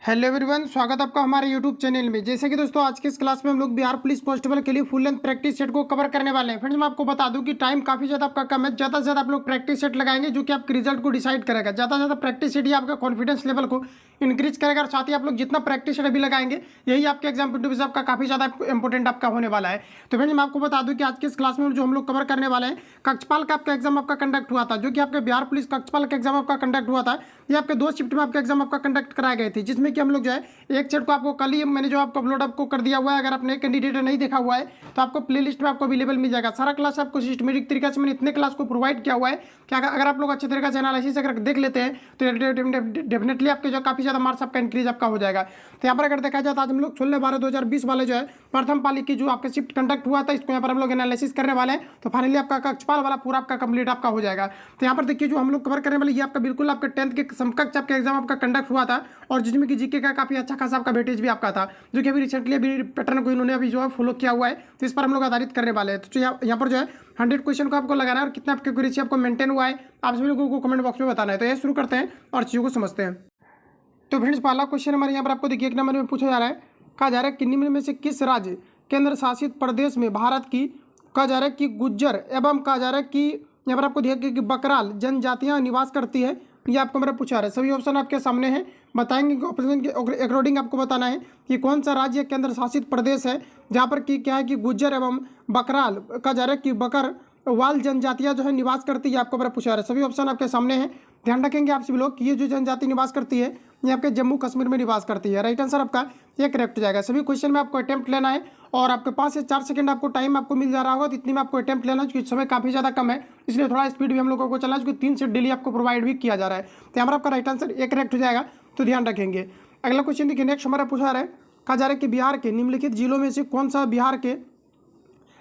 Hello everyone, स्वागत आपका हमारे यूट्यूब चैनल में। जैसे कि दोस्तों आज के इस क्लास में हम लोग बिहार पुलिस कांस्टेबल के लिए फुल लेंथ प्रैक्टिस सेट को कवर करने वाले हैं। फ्रेंड्स मैं आपको बता दूं कि टाइम काफी ज़्यादा आपका कम है। ज़्यादा से ज़्यादा आप लोग प्रैक्टिस सेट लगाएंगे जो कि आपके रिजल्ट को डिसाइड करेगा। ज़्यादा से ज़्यादा प्रैक्टिस सेट ही आपका कॉन्फिडेंस लेवल को इंक्रीज करेगा और साथ ही आप लोग जितना प्रैक्टिस सेट अभी लगाएंगे यही आपके एग्जाम पॉइंट ऑफ व्यू से आपका काफी ज़्यादा इंपॉर्टेंट आपका होने वाला है। तो फ्रेंड्स मैं आपको बता दूं कि आज के इस क्लास में जो हम लोग कवर करने वाले हैं, कक्षपाल का आपका एग्जाम आपका कंडक्ट हुआ था, जो कि आपके बिहार पुलिस कक्षपाल का एग्जाम आपका कंडक्ट हुआ था। ये आपके 2 शिफ्ट में आपका एग्जाम आपका कंडक्ट कराए गए थे, जिसमें कि हम लोग जो है एक सेट को आपको कल ही मैंने जो आपको अपलोड आपको कर दिया हुआ है। अगर आपने कैंडिडेट नहीं देखा हुआ है तो आपको प्लेलिस्ट में आपको अवेलेबल मिल जाएगा। सारा क्लास आपको सिस्टमेटिक तरीके से मैंने इतने क्लास को प्रोवाइड किया हुआ है कि अगर आप लोग अच्छे तरीके से एनालिसिस अगर देख लेते हैं तो डेफिनेटली आपके जो काफी ज्यादा मार्क्स आपका इंक्रीज आपका हो जाएगा। तो यहाँ पर अगर देखा जाए तो आज हम लोग 16/12/2020 वाले जो है प्रथम पाली की जो आपका शिफ्ट कंडक्ट हुआ था, इसको यहाँ पर हम लोग एनालिसिस करने वाले हैं। तो फाइनली आपका कक्षपाल वाला पूरा आपका कंप्लीट आपका हो जाएगा। तो यहाँ पर देखिए जो हम लोग कवर करने वाले ये आपका बिल्कुल आपके 10th के समकक्ष आपका एग्जाम आपका कंडक्ट हुआ था, और जिसमें कि जीके का काफी अच्छा खासा आपका वेटेज भी आपका था, जो कि अभी रिसेंटली अभी पैटर्न को इन्होंने अभी जो है फॉलो किया हुआ है। तो इस पर हम लोग आधारित करने वाले हैं। तो यहाँ पर जो है 100 क्वेश्चन को आपको लगाना है और कितना आपकी एक्यूरेसी आपको मेंटेन हुआ है आप सभी लोगों को कमेंट बॉक्स में बताना है। तो ये शुरू करते हैं और चीज़ों को समझते हैं। तो फ्रेंड्स पहला क्वेश्चन हमारे यहाँ पर आपको देखिए 1 नंबर में पूछा जा रहा है, कहा जा रहा है कि निम्न में से किस राज्य केंद्र शासित प्रदेश में भारत की, कहा जा रहा है कि गुज्जर एवं कहा जा रहा है कि यहाँ पर आपको देखिए कि बकराल जनजातियाँ निवास करती है। ये आपको मेरा पूछा रहा है। सभी ऑप्शन आपके सामने हैं, बताएंगे कि ऑप्शन के अकॉर्डिंग आपको बताना है कि कौन सा राज्य केंद्र शासित प्रदेश है जहाँ पर कि क्या है कि गुज्जर एवं बकराल कहा जा रहा है कि बकर वाल जनजातियाँ जो है निवास करती है। आपको मेरा पूछा रहा है। सभी ऑप्शन आपके सामने हैं, ध्यान रखेंगे आप सभी लोग कि ये जो जनजाति निवास करती है ये आपके जम्मू कश्मीर में निवास करती है। राइट आंसर आपका ये करेक्ट हो जाएगा। सभी क्वेश्चन में आपको अटेम्प्ट लेना है और आपके 5 से 4 सेकंड आपको टाइम आपको मिल जा रहा होगा, तो इतनी में आपको अटेम्प्ट लेना है क्योंकि समय काफी ज्यादा कम है, इसलिए थोड़ा स्पीड भी हम लोगों को चलना है, क्योंकि 3 सेट डेली आपको प्रोवाइड भी किया जा रहा है। तो यहाँ पर आपका राइट आंसर ये करेक्ट हो जाएगा, तो ध्यान रखेंगे। अगला क्वेश्चन देखिए, नेक्स्ट हमारा पूछा रहा है, कहा जा रहा है कि बिहार के निम्नलिखित जिलों में से कौन सा बिहार के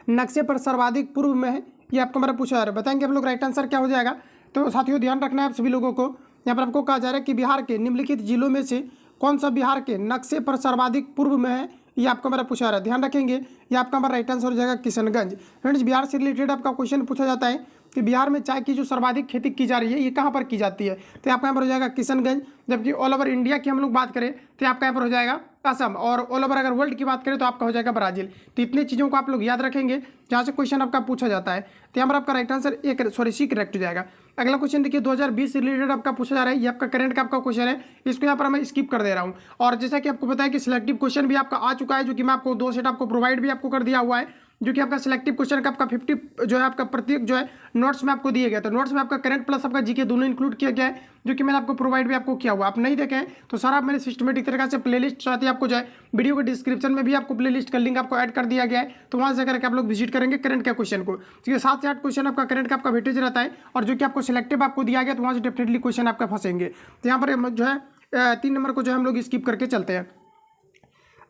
नक्शे पर सर्वाधिक पूर्व में है। ये आपको हमारा पूछा जा रहा है, बताएंगे आप लोग राइट आंसर क्या हो जाएगा। तो साथियों ध्यान रखना है आप सभी लोगों को। यहाँ पर आपको कहा जा रहा है कि बिहार के निम्नलिखित जिलों में से कौन सा बिहार के नक्शे पर सर्वाधिक पूर्व में है। ये आपको मेरा पूछा रहा है, ध्यान रखेंगे। ये आपका हमारा राइट आंसर हो जाएगा किशनगंज। फ्रेंड्स बिहार से रिलेटेड आपका क्वेश्चन पूछा जाता है कि बिहार में चाय की जो सर्वाधिक खेती की जा रही है ये कहाँ पर की जाती है। तो आपका यहाँ पर हो जाएगा किशनगंज। जबकि ऑल ओवर इंडिया की हम लोग बात करें तो आपका यहाँ पर हो जाएगा असम, और ऑल ओवर अगर वर्ल्ड की बात करें तो आपका हो जाएगा ब्राजील। तो इतनी चीज़ों को आप लोग याद रखेंगे जहाँ से क्वेश्चन आपका पूछा जाता है। तो यहाँ पर आपका राइट आंसर सी करेक्ट हो जाएगा। अगला क्वेश्चन देखिए 2020 से रिलेटेड आपका पूछा जा रहा है। ये आपका करंट का आपका क्वेश्चन है, इसको यहाँ पर मैं स्किप कर दे रहा हूँ। और जैसा कि आपको पता है कि सिलेक्टिव क्वेश्चन भी आपका आ चुका है, जो कि मैं आपको 2 सेट आपको प्रोवाइड भी आपको कर दिया हुआ है, जो कि आपका सिलेक्टिव क्वेश्चन का आपका 50 जो है आपका प्रत्येक जो है नोट्स में आपको दिए गए। तो नोट्स में आपका करंट प्लस आपका जीके दोनों इंक्लूड किया गया है, जो कि मैंने आपको प्रोवाइड भी आपको किया हुआ। आप नहीं देखें तो सारा मैंने सिस्टमेटिक तरीके से प्लेलिस्ट साथ ही आपको जो है वीडियो के डिस्क्रिप्शन में भी आपको प्लेलिस्ट का लिंक आपको ऐड कर दिया गया है, तो वहाँ से करके आप लोग विजिट करेंगे करंट के क्वेश्चन को। ठीक है, 7 से 8 क्वेश्चन आपका करंट का आपका वेटेज रहता है, और जो कि आपको सिलेक्टिव आपको दिया गया तो वहाँ से डेफिनेटली क्वेश्चन आपका फंसेंगे। तो यहाँ पर जो है 3 नंबर को जो है हम लोग स्किप करके चलते हैं।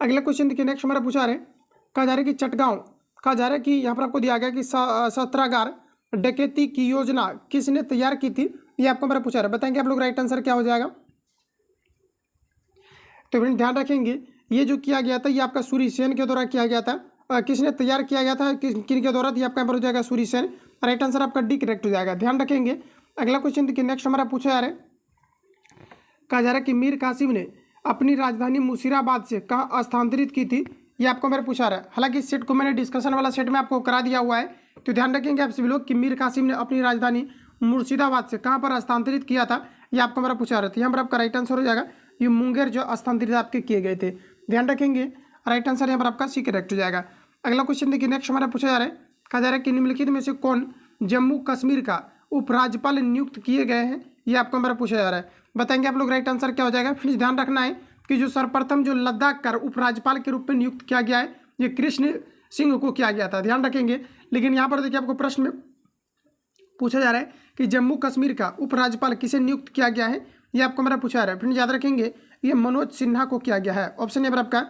अगला क्वेश्चन देखिए, नेक्स्ट हमारा पूछा रहे, कहा जा रहा है कि चटगांव, कहा जा रहा है कि यहाँ पर आपको दिया गया कि सत्रागार डकैती की योजना किसने तैयार की थी। ये आपको मेरा पूछा रहा है, बताएंगे आप लोग राइट आंसर क्या हो जाएगा। तो फ्रेंड ध्यान रखेंगे ये जो किया गया था ये आपका सूरी सेन के द्वारा किया गया था। किसने तैयार किया गया था, किन के द्वारा, ये आपका यहाँ पर हो जाएगा सूरी सेन। राइट आंसर आपका डी करेक्ट हो जाएगा, ध्यान रखेंगे। अगला क्वेश्चन देखिए, नेक्स्ट हमारा पूछा जा रहा है, कहा जा रहा है कि मीर कासिम ने अपनी राजधानी मुशीराबाद से कहाँ स्थानांतरित की थी। ये आपको मेरा पूछा रहा है। हालांकि इस सेट को मैंने डिस्कशन वाला सेट में आपको करा दिया हुआ है, तो ध्यान रखेंगे आप सभी लोग कि मीर कासिम ने अपनी राजधानी मुर्शिदाबाद से कहाँ पर स्थानांतरित किया था। ये आपको मेरा पूछा रहा था। यहाँ पर आपका राइट आंसर हो जाएगा ये मुंगेर जो स्थानांतरित आपके किए गए थे, ध्यान रखेंगे। राइट आंसर यहाँ पर आपका सी करेक्ट हो जाएगा। अगला क्वेश्चन देखिए, नेक्स्ट हमारा पूछा जा रहा है, कहा जा रहा है कि निम्नलिखित में से कौन जम्मू कश्मीर का उपराज्यपाल नियुक्त किए गए हैं। ये आपको हमारा पूछा जा रहा है, बताएंगे आप लोग राइट आंसर क्या हो जाएगा। फिर ध्यान रखना है कि जो सर्वप्रथम जो लद्दाख का उपराज्यपाल के रूप में नियुक्त किया गया है ये कृष्ण सिंह को किया गया था, ध्यान रखेंगे। लेकिन यहाँ पर देखिए आपको प्रश्न में पूछा जा रहा है कि जम्मू कश्मीर का उपराज्यपाल किसे नियुक्त किया गया है। ये आपको मेरा पूछा रहा है, फिर याद रखेंगे ये मनोज सिन्हा को किया गया है। ऑप्शन यहाँ पर आपका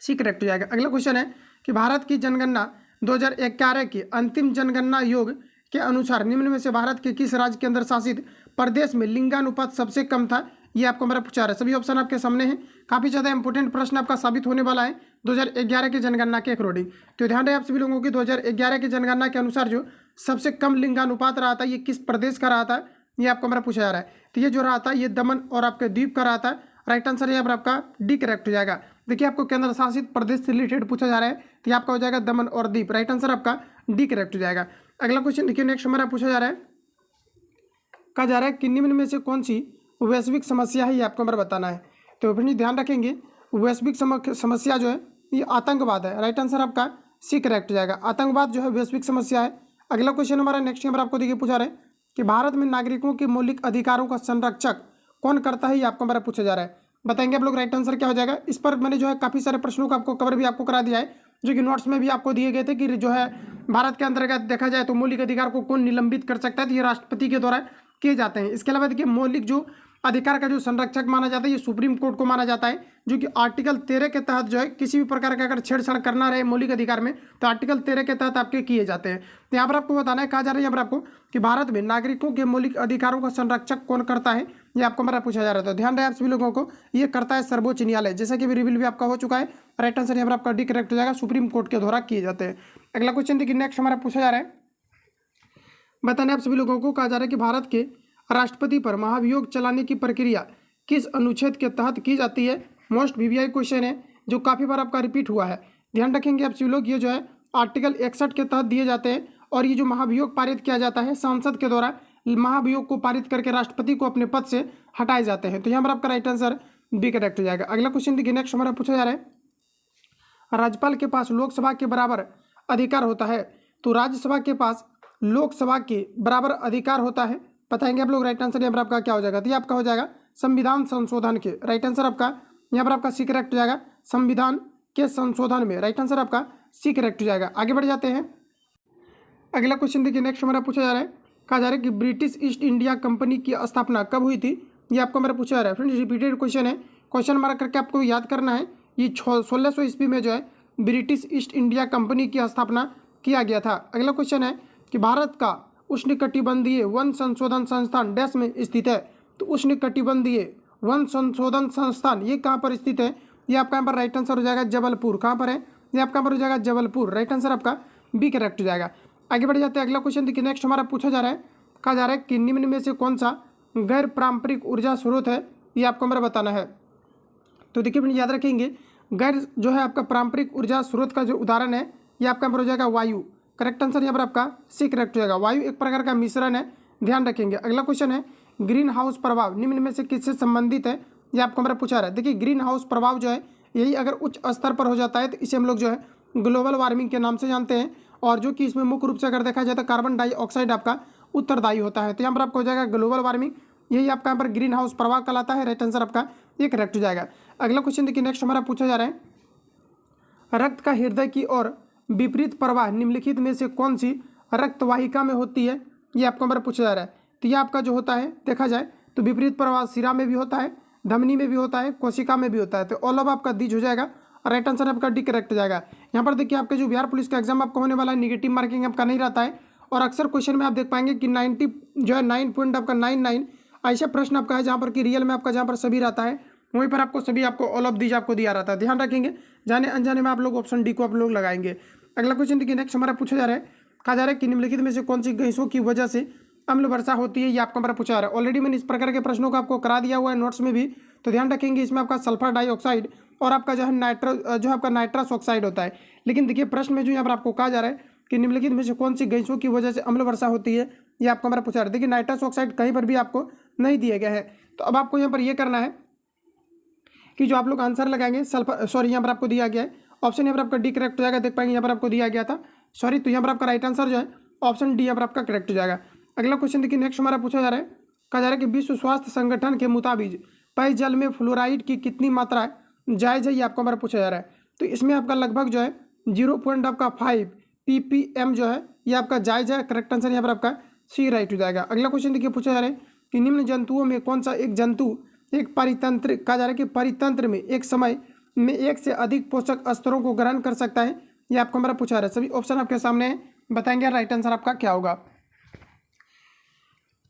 सी करेक्ट हो जाएगा। अगला क्वेश्चन है कि भारत की जनगणना 2011 के अंतिम जनगणना योग के अनुसार निम्न में से भारत के किस राज्य के अंदर शासित प्रदेश में लिंगानुपात सबसे कम था। ये आपको मेरा पूछा रहा है। सभी ऑप्शन आपके सामने हैं, काफी ज्यादा इंपॉर्टेंट प्रश्न आपका साबित होने वाला है 2011 की जनगणना के अकॉर्डिंग। तो ध्यान रहे आप सभी लोगों की 2011 की जनगणना के अनुसार जो सबसे कम लिंगानुपात रहा था ये किस प्रदेश का रहा था। ये आपको मेरा पूछा जा रहा है। तो ये जो रहा था ये दमन और आपके द्वीप का रहा था। राइट आंसर यहाँ पर आपका डी करेक्ट हो जाएगा। देखिए आपको केंद्र शासित प्रदेश से रिलेटेड पूछा जा रहा है, तो ये आपका हो जाएगा दमन और दीव। राइट आंसर आपका डी करेक्ट हो जाएगा। अगला क्वेश्चन देखिए, नेक्स्ट हमारा पूछा जा रहा है, कहा जा रहा है कि निम्न में से कौन सी वैश्विक समस्या है, ये आपको हमारा बताना है। तो फिर ध्यान रखेंगे, वैश्विक समस्या जो है ये आतंकवाद है। राइट आंसर आपका सी करेक्ट हो जाएगा। आतंकवाद जो है वैश्विक समस्या है। अगला क्वेश्चन हमारा नेक्स्ट नंबर आपको देखिए पूछा रहे हैं कि भारत में नागरिकों के मौलिक अधिकारों का संरक्षक कौन करता है, ये आपको हमारा पूछा जा रहा है। बताएंगे आप लोग राइट आंसर क्या हो जाएगा। इस पर मैंने जो है काफ़ी सारे प्रश्नों का आपको कवर भी आपको करा दिया है, जो कि नोट्स में भी आपको दिए गए थे कि जो है भारत के अंतर्गत देखा जाए तो मौलिक अधिकार को कौन निलंबित कर सकता है, तो ये राष्ट्रपति के द्वारा किए जाते हैं। इसके अलावा देखिए मौलिक जो अधिकार का जो संरक्षक माना जाता है ये सुप्रीम कोर्ट को माना जाता है, जो कि आर्टिकल 13 के तहत जो है किसी भी प्रकार का अगर छेड़छाड़ करना रहे मौलिक अधिकार में तो आर्टिकल 13 के तहत आपके किए जाते हैं। तो यहाँ पर आपको बताना है, कहा जा रहा है यहाँ पर आपको कि भारत में नागरिकों के मौलिक अधिकारों का संरक्षक कौन करता है, ये आपको हमारा पूछा जा रहा था। ध्यान रहे आप सभी लोगों को, ये करता है सर्वोच्च न्यायालय, जैसा कि रिवील भी आपका हो चुका है। राइट आंसर यहाँ पर आपका डी करेक्ट हो जाएगा, सुप्रीम कोर्ट के द्वारा किए जाते हैं। अगला क्वेश्चन देखिए, नेक्स्ट हमारा पूछा जा रहा है, बताना आप सभी लोगों को, कहा जा रहा है कि भारत के राष्ट्रपति पर महाभियोग चलाने की प्रक्रिया किस अनुच्छेद के तहत की जाती है। मोस्ट वीवीआई क्वेश्चन है जो काफ़ी बार आपका रिपीट हुआ है। ध्यान रखेंगे आप सभी लोग, ये जो है आर्टिकल 61 के तहत दिए जाते हैं, और ये जो महाभियोग पारित किया जाता है संसद के द्वारा, महाभियोग को पारित करके राष्ट्रपति को अपने पद से हटाए जाते हैं। तो यहाँ पर आपका राइट आंसर बी करेक्ट हो जाएगा। अगला क्वेश्चन देखिए, नेक्स्ट हमारा पूछा जा रहा है, राज्यपाल के पास लोकसभा के बराबर अधिकार होता है, तो राज्यसभा के पास लोकसभा के बराबर अधिकार होता है। बताएंगे आप लोग राइट आंसर यहाँ पर आपका क्या हो जाएगा। तो ये आपका हो जाएगा संविधान संशोधन के। राइट आंसर आपका यहाँ पर आपका सी करेक्ट हो जाएगा, संविधान के संशोधन में। राइट आंसर आपका सी करेक्ट हो जाएगा। आगे बढ़ जाते हैं। अगला क्वेश्चन देखिए, नेक्स्ट हमारा पूछा जा रहा है, कहा जा रहा है कि ब्रिटिश ईस्ट इंडिया कंपनी की स्थापना कब हुई थी, ये आपको हमारा पूछा जा रहा है। फ्रेंड्स रिपीटेड क्वेश्चन है, क्वेश्चन हमारा करके आपको याद करना है। ये 1600 ईस्वी में जो है ब्रिटिश ईस्ट इंडिया कंपनी की स्थापना किया गया था। अगला क्वेश्चन है कि भारत का उष्णकटिबंधीय वन संशोधन संस्थान डैश में स्थित है, तो उष्णकटिबंधीय वन संशोधन संस्थान ये कहाँ पर स्थित है, ये आपका यहाँ पर राइट आंसर हो जाएगा जबलपुर। कहाँ पर है, ये आपका पर हो जाएगा जबलपुर। राइट आंसर आपका बी करेक्ट हो जाएगा। आगे बढ़ जाते हैं। अगला क्वेश्चन देखिए, नेक्स्ट हमारा पूछा जा रहा है, कहा जा रहा है कि निम्न में से कौन सा गैर पारंपरिक ऊर्जा स्रोत है, ये आपको हमारा बताना है। तो देखिए फ्रेंड याद रखेंगे, गैर जो है आपका पारंपरिक ऊर्जा स्रोत का जो उदाहरण है ये आपका यहाँ पर हो जाएगा वायु। करेक्ट आंसर यहाँ पर आपका सी करेक्ट हो जाएगा। वायु एक प्रकार का मिश्रण है, ध्यान रखेंगे। अगला क्वेश्चन है, ग्रीन हाउस प्रभाव निम्न में से किससे संबंधित है, ये आपको हमारा पूछा रहा है। देखिए ग्रीन हाउस प्रभाव जो है यही अगर उच्च स्तर पर हो जाता है तो इसे हम लोग जो है ग्लोबल वार्मिंग के नाम से जानते हैं, और जो कि इसमें मुख्य रूप से अगर देखा जाए तो कार्बन डाइऑक्साइड आपका उत्तरदायी होता है। तो यहाँ पर आपको हो जाएगा ग्लोबल वार्मिंग, यही आपका यहाँ पर ग्रीन हाउस प्रभाव कहलाता है। राइट आंसर आपका ये करेक्ट हो जाएगा। अगला क्वेश्चन देखिए, नेक्स्ट हमारा पूछा जा रहा है, रक्त का हृदय की ओर विपरीत प्रवाह निम्नलिखित में से कौन सी रक्तवाहिका में होती है, ये आपको हमारा पूछा जा रहा है। तो ये आपका जो होता है देखा जाए तो विपरीत प्रवाह शिरा में भी होता है, धमनी में भी होता है, कोशिका में भी होता है। तो ऑल ऑफ आपका दीज हो जाएगा। राइट आंसर आपका डी करेक्ट हो जाएगा। यहाँ पर देखिए आपके जो बिहार पुलिस का एग्जाम आपका होने वाला है, निगेटिव मार्किंग आपका नहीं रहता है, और अक्सर क्वेश्चन में आप देख पाएंगे कि 90 जो है 9 पॉइंट आपका 99 ऐसा प्रश्न आपका है जहाँ पर कि रियल में आपका जहाँ पर सभी रहता है वहीं पर आपको सभी आपको ऑल ऑफ दीज आपको दिया रहता है। ध्यान रखेंगे, जाने अनजाने में आप लोग ऑप्शन डी को आप लोग लगाएंगे। अगला क्वेश्चन देखिए, नेक्स्ट हमारा पूछा जा रहा है, कहा जा रहा है कि निम्नलिखित में से कौन सी गैसों की वजह से अम्ल वर्षा होती है, ये आपको हमारा पूछा जा रहा है। ऑलरेडी मैंने इस प्रकार के प्रश्नों को आपको करा दिया हुआ है नोट्स में भी, तो ध्यान रखेंगे इसमें आपका सल्फर डाइऑक्साइड और आपका जो है आपका नाइट्रस ऑक्साइड होता है। लेकिन देखिए प्रश्न में जो यहाँ पर आपको कहा जा रहा है कि निम्नलिखित में से कौन सी गैसों की वजह से अम्ल वर्षा होती है, ये आपको हमारा पूछा जा रहा है। देखिए नाइट्रस ऑक्साइड कहीं पर भी आपको नहीं दिए गए हैं, तो अब आपको यहाँ पर ये करना है कि जो आप लोग आंसर लगाएंगे सल्फर, सॉरी यहाँ पर आपको दिया गया है ऑप्शन, यहाँ पर आपका डी करेक्ट हो जाएगा। देख पाएंगे यहाँ पर आपको दिया गया था, सॉरी, तो यहाँ पर आपका राइट आंसर जो है ऑप्शन डी यहाँ पर आपका करेक्ट हो जाएगा। अगला क्वेश्चन देखिए, नेक्स्ट हमारा पूछा जा रहा है, कहा जा रहा है कि विश्व स्वास्थ्य संगठन के मुताबिक पेयजल में फ्लोराइड की कितनी मात्रा जायज़ है, ये आपको हमारा पूछा जा रहा है। तो इसमें आपका लगभग जो है 0.5 ppm जो है ये आपका जायज़ है। करेक्ट आंसर यहाँ पर आपका सी राइट हो जाएगा। अगला क्वेश्चन देखिए पूछा जा रहा है कि निम्न जंतुओं में कौन सा एक जंतु एक परितंत्र, कहा जा रहा है कि परितंत्र में एक समय में एक से अधिक पोषक स्तरों को ग्रहण कर सकता है, ये आपको हमारा पूछा जा रहा है। सभी ऑप्शन आपके सामने है, बताएंगे राइट आंसर आपका क्या होगा।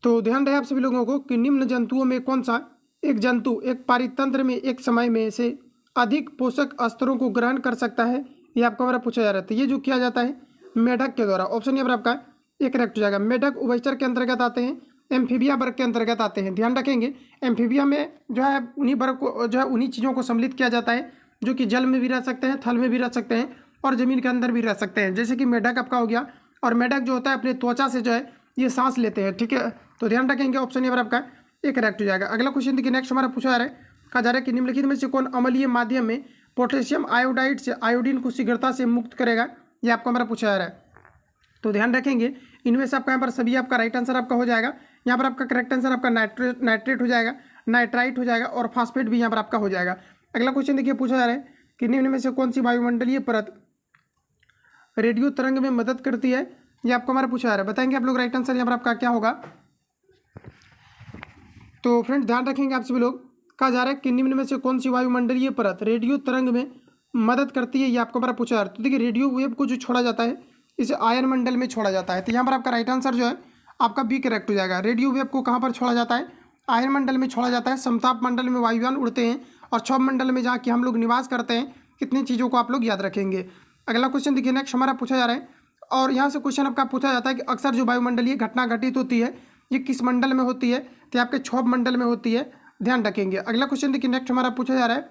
तो ध्यान रहे आप सभी लोगों को कि निम्न जंतुओं में कौन सा एक जंतु एक पारितंत्र में एक समय में से अधिक पोषक स्तरों को ग्रहण कर सकता है, ये आपको हमारा पूछा जा रहा है। तो ये जो किया जाता है मेढक के द्वारा, ऑप्शन यहाँ पर आपका एक करेक्ट हो जाएगा। मेढक उभयचर के अंतर्गत आते हैं, एम्फीबिया वर्ग के अंतर्गत आते हैं। ध्यान रखेंगे एम्फीबिया में जो है उन्हीं वर्ग को जो है उन्हीं चीज़ों को सम्मिलित किया जाता है जो कि जल में भी रह सकते हैं, थल में भी रह सकते हैं और ज़मीन के अंदर भी रह सकते हैं। जैसे कि मेढक आपका हो गया, और मेढक जो होता है अपने त्वचा से जो है ये सांस लेते हैं। ठीक है, तो ध्यान रखेंगे ऑप्शन यहाँ पर आपका एक करेक्ट हो जाएगा। अगला क्वेश्चन देखिए नेक्स्ट हमारा पूछा जा रहा है, कहा जा रहा है कि निम्नलिखित में से कौन अम्लीय माध्यम में पोटेशियम आयोडाइड से आयोडीन को शीघ्रता से मुक्त करेगा, ये आपको हमारा पूछा जा रहा है। तो ध्यान रखेंगे इनमें से आपका यहाँ पर सभी आपका राइट आंसर आपका हो जाएगा। यहाँ पर आपका करेक्ट आंसर आपका नाइट्रेट हो जाएगा, नाइट्राइट हो जाएगा और फास्फेट भी यहाँ पर आपका हो जाएगा। अगला क्वेश्चन देखिए पूछा जा रहा है कि निम्न में से कौन सी वायुमंडलीय परत रेडियो तरंग में मदद करती है, ये आपको हमारा पूछा जा रहा है। बताएंगे आप लोग राइट आंसर यहाँ पर आपका क्या होगा। तो फ्रेंड्स ध्यान रखेंगे आप सभी लोग, कहा जा रहा है कि निम्न में से कौन सी वायुमंडलीय परत रेडियो तरंग में मदद करती है, ये आपको हमारा पूछा जा रहा है। तो देखिए रेडियो वेव को जो छोड़ा जाता है इसे आयन मंडल में छोड़ा जाता है। तो यहाँ पर आपका राइट आंसर जो है आपका बी करेक्ट हो जाएगा। रेडियो वेव को कहाँ पर छोड़ा जाता है, आयन मंडल में छोड़ा जाता है। समताप मंडल में वायुयान उड़ते हैं और क्षोभ मंडल में जहाँ कि हम लोग निवास करते हैं। कितनी चीज़ों को आप लोग याद रखेंगे। अगला क्वेश्चन देखिए नेक्स्ट हमारा पूछा जा रहा है, और यहाँ से क्वेश्चन आपका पूछा जाता है कि अक्सर जो वायुमंडलीय घटना घटित होती है ये किस मंडल में होती है, तो आपके क्षोभ मंडल में होती है। ध्यान रखेंगे। अगला क्वेश्चन देखिए नेक्स्ट हमारा पूछा जा रहा है,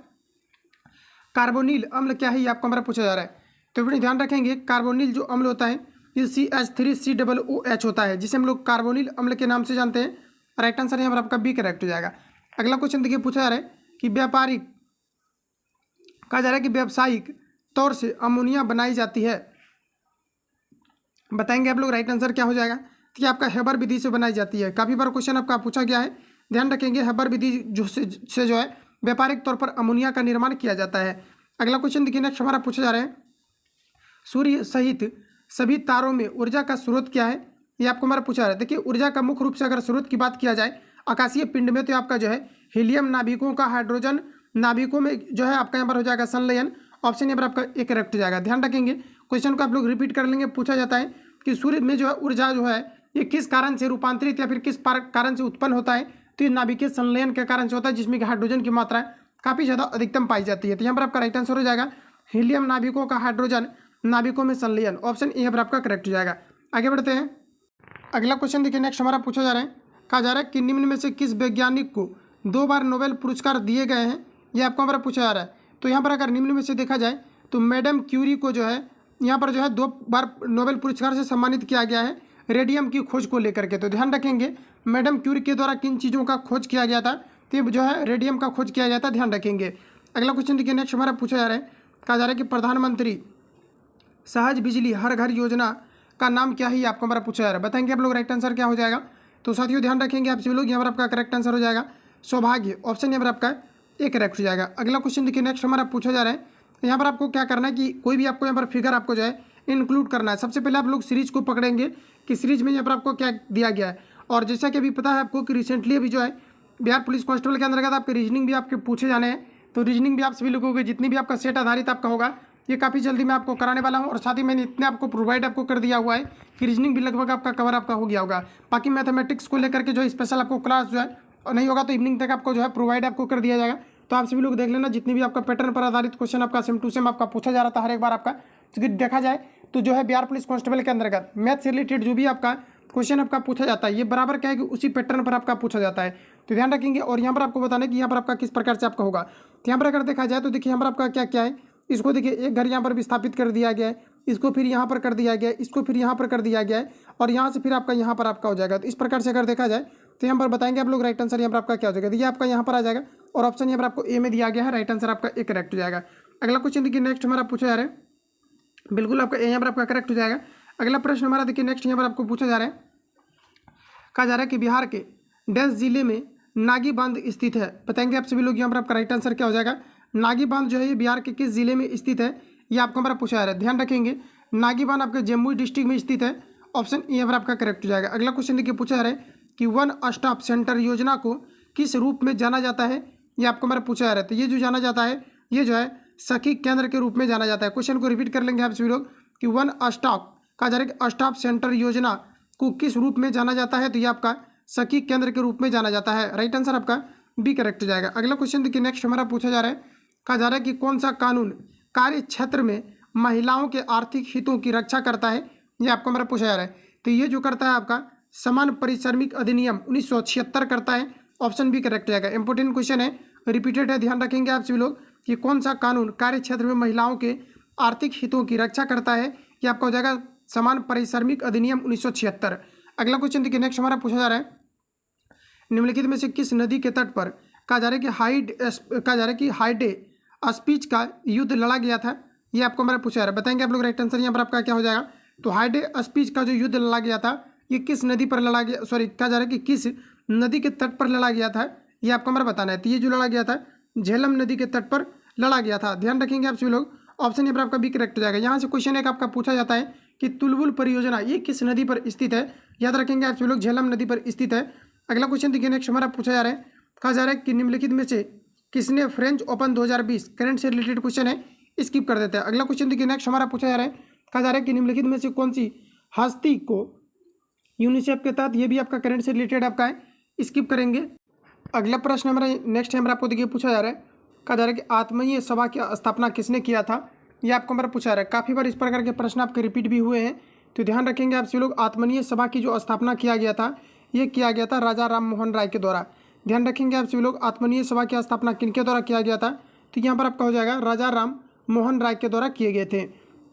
कार्बोनिल अम्ल क्या है, ये आपको हमारा पूछा जा रहा है। तो फिर ध्यान रखेंगे कार्बोनिल जो अम्ल होता है ये CH3COOH होता है, जिसे हम लोग कार्बोनिल अम्ल के नाम से जानते हैं। राइट आंसर यहाँ पर आपका बी करेक्ट हो जाएगा। अगला क्वेश्चन देखिए पूछा जा रहा है कि व्यापारिक कहा जा रहा है कि व्यावसायिक तौर से अमोनिया बनाई जाती है। बताएंगे आप लोग राइट आंसर क्या हो जाएगा। तो ये आपका हेबर विधि से बनाई जाती है। काफ़ी बार क्वेश्चन आपका पूछा गया है। ध्यान रखेंगे हेबर विधि से जो है व्यापारिक तौर पर अमोनिया का निर्माण किया जाता है। अगला क्वेश्चन देखिए नेक्स्ट हमारा पूछा जा रहा है, सूर्य सहित सभी तारों में ऊर्जा का स्रोत क्या है, ये आपको हमारा पूछा जा रहा है। देखिए ऊर्जा का मुख्य रूप से अगर स्रोत की बात किया जाए आकाशीय पिंड में, तो आपका जो है हीलियम नाभिकों का हाइड्रोजन नाभिकों में जो है आपका यहाँ पर हो जाएगा संलयन। ऑप्शन यहाँ पर आपका एक करेक्ट हो जाएगा। ध्यान रखेंगे क्वेश्चन को आप लोग रिपीट कर लेंगे। पूछा जाता है कि सूर्य में जो है ऊर्जा जो है ये किस कारण से रूपांतरित या फिर किस कारण से उत्पन्न होता है, तो ये नाभिकीय संलयन के कारण से होता है, जिसमें कि हाइड्रोजन की मात्रा काफ़ी ज़्यादा अधिकतम पाई जाती है। तो यहाँ पर आपका राइट आंसर हो जाएगा हीलियम नाभिकों का हाइड्रोजन नाभिकों में संलयन। ऑप्शन ए पर आपका करेक्ट हो जाएगा। आगे बढ़ते हैं। अगला क्वेश्चन देखिए नेक्स्ट हमारा पूछा जा रहा है, कहा जा रहा है कि निम्न में से किस वैज्ञानिक को 2 बार नोबेल पुरस्कार दिए गए हैं, ये आपको हमारा पूछा जा रहा है। तो यहाँ पर अगर निम्न में से देखा जाए तो मैडम क्यूरी को जो है यहाँ पर जो है 2 बार नोबेल पुरस्कार से सम्मानित किया गया है रेडियम की खोज को लेकर के। तो ध्यान रखेंगे मैडम क्यूरी के द्वारा किन चीज़ों का खोज किया गया था, तो जो है रेडियम का खोज किया गया था। ध्यान रखेंगे। अगला क्वेश्चन देखिए नेक्स्ट हमारा पूछा जा रहा है, कहा जा रहा है कि प्रधानमंत्री सहज बिजली हर घर योजना का नाम क्या है, ये आपको हमारा पूछा जा रहा है। बताएंगे आप लोग राइट आंसर क्या हो जाएगा। तो साथियों ध्यान रखेंगे आप सभी लोग, यहाँ पर आपका करेक्ट आंसर हो जाएगा सौभाग्य। ऑप्शन यहाँ पर आपका एक करेक्ट हो जाएगा। अगला क्वेश्चन देखिए नेक्स्ट हमारा पूछा जा रहा है, यहाँ पर आपको क्या करना है कि कोई भी आपको यहाँ पर फिगर आपको जो है इंक्लूड करना है। सबसे पहले आप लोग सीरीज को पकड़ेंगे कि सीरीज में यहाँ पर आपको क्या दिया गया है। और जैसा कि अभी पता है आपको कि रिसेंटली अभी जो है बिहार पुलिस कांस्टेबल के अंतर्गत आपके रीजनिंग भी आपके पूछे जाने हैं। तो रीजनिंग भी आप सभी लोगों के जितनी भी आपका सेट आधारित आपका होगा ये काफ़ी जल्दी मैं आपको कराने वाला हूँ। और साथ ही मैंने इतने आपको प्रोवाइड आपको कर दिया हुआ है कि रीजनिंग भी लगभग आपका कवर आपका हो गया होगा। बाकी मैथमेटिक्स को लेकर के जो स्पेशल आपको क्लास जो है नहीं होगा तो इवनिंग तक आपको जो है प्रोवाइड आपको कर दिया जाएगा। तो आप सभी लोग देख लेना जितनी भी आपका पैटर्न पर आधारित क्वेश्चन आपका सेम टू सेम आपका पूछा जा रहा था हर एक बार आपका। क्योंकि देखा जाए तो जो है बिहार पुलिस कांस्टेबल के अंतर्गत मैथ से रिलेटेड जो भी आपका क्वेश्चन आपका पूछा जाता है ये बराबर क्या है कि उसी पैटर्न पर आपका पूछा जाता है। तो ध्यान रखेंगे। और यहाँ पर आपको बताना कि यहाँ पर आपका किस प्रकार से आपका होगा। तो यहाँ पर अगर देखा जाए तो देखिए यहाँ पर आपका क्या क्या है, इसको देखिए एक घर यहाँ पर विस्थापित कर दिया गया है, इसको फिर यहाँ पर कर दिया गया है, इसको फिर यहाँ पर कर दिया गया है और यहाँ से फिर आपका यहाँ पर आपका हो जाएगा। तो इस प्रकार से अगर देखा जाए तो यहाँ पर बताएंगे आप लोग राइट आंसर यहाँ पर आपका क्या हो जाएगा। देखिए आपका यहाँ पर आ जाएगा और ऑप्शन यहाँ पर आपको ए में दिया गया है। राइट आंसर आपका एक करेक्ट हो जाएगा। अगला क्वेश्चन देखिए नेक्स्ट हमारा पूछा जा रहा है, बिल्कुल आपका यहाँ पर आपका करेक्ट हो जाएगा। अगला प्रश्न हमारा देखिए नेक्स्ट यहाँ पर आपको पूछा जा रहा है, कहा जा रहा है कि बिहार के डैश जिले में नागी बांध स्थित है। बताएंगे आप सभी लोग यहाँ पर आपका राइट आंसर क्या हो जाएगा। नागी बांध जो है ये बिहार के किस जिले में स्थित है, ये आपको हमारा पूछा जा रहा है। ध्यान रखेंगे नागी बांध आपके जमुई डिस्ट्रिक्ट में स्थित है। ऑप्शन ए पर आपका करेक्ट हो जाएगा। अगला क्वेश्चन देखिए पूछा जा रहा है कि वन स्टॉप सेंटर योजना को किस रूप में जाना जाता है, ये आपको हमारा पूछा जा रहा है। तो ये जो जाना जाता है ये जो है सखी केंद्र के रूप में जाना जाता है। क्वेश्चन को रिपीट कर लेंगे आप सभी लोग कि वन स्टॉप कहा जा रहा है कि स्टॉप सेंटर योजना को किस रूप में जाना जाता है, तो ये आपका सखी केंद्र के रूप में जाना जाता है। राइट आंसर आपका बी करेक्ट हो जाएगा। अगला क्वेश्चन देखिए नेक्स्ट हमारा पूछा जा रहा है, कहा जा रहा है कि कौन सा कानून कार्य क्षेत्र में महिलाओं के आर्थिक हितों की रक्षा करता है, ये आपको हमारा पूछा जा रहा है। तो ये जो करता है आपका समान परिश्रमिक अधिनियम 1976 करता है? ऑप्शन बी करेक्ट जाएगा। इंपॉर्टेंट क्वेश्चन है, रिपीटेड है, ध्यान रखेंगे आप सभी लोग कि कौन सा कानून कार्य क्षेत्र में महिलाओं के आर्थिक हितों की रक्षा करता है? ये आपका हो जाएगा समान परिश्रमिक अधिनियम 1976। अगला क्वेश्चन देखिए, नेक्स्ट हमारा पूछा जा रहा है, निम्नलिखित में से किस नदी के तट पर कहा जा रहा है कि हाइडे स्पीच का युद्ध लड़ा गया था? ये आपको हमारा पूछा जा रहा है, बताएंगे आप लोग राइट आंसर यहाँ पर आपका क्या हो जाएगा। तो हाइडे स्पीच का जो युद्ध लड़ा गया था ये किस नदी पर लड़ा गया, सॉरी कहा जा रहा है कि किस नदी के तट पर लड़ा गया था, ये आपको हमारा बताना है। तो ये जो लड़ा गया था झेलम नदी के तट पर लड़ा गया था, ध्यान रखेंगे आप सभी लोग। ऑप्शन यहाँ पर आपका बी करेक्ट हो जाएगा। यहाँ से क्वेश्चन एक आपका पूछा जाता है कि तुलबुल परियोजना ये किस नदी पर स्थित है? याद रखेंगे आप सभी लोग, झेलम नदी पर स्थित है। अगला क्वेश्चन देखिए, नेक्स्ट हमारा पूछा जा रहा है, कहा जा रहा है कि निम्नलिखित में से किसने फ्रेंच ओपन 2020 करंट से रिलेटेड क्वेश्चन है, स्किप कर देते हैं। अगला क्वेश्चन देखिए, नेक्स्ट हमारा पूछा जा रहा है, कहा जा रहा है कि निम्नलिखित में से कौन सी हस्ती को यूनिसेफ के तहत, ये भी आपका करंट से रिलेटेड आपका है, स्किप करेंगे। अगला प्रश्न हमारा नेक्स्ट है, हमारा आपको देखिए पूछा जा रहा है, कहा जा रहा है कि आत्मीय सभा की स्थापना किसने किया था? ये आपको हमारा पूछा जा रहा है। काफ़ी बार इस प्रकार के प्रश्न आपके रिपीट भी हुए हैं, तो ध्यान रखेंगे आप सभी लोग। आत्मीय सभा की जो स्थापना किया गया था ये किया गया था राजा राम मोहन राय के द्वारा। ध्यान रखेंगे आप सभी लोग, आत्मीय सभा की स्थापना किनके द्वारा किया गया था? तो यहाँ पर आपका हो जाएगा राजा राम मोहन राय के द्वारा किए गए थे।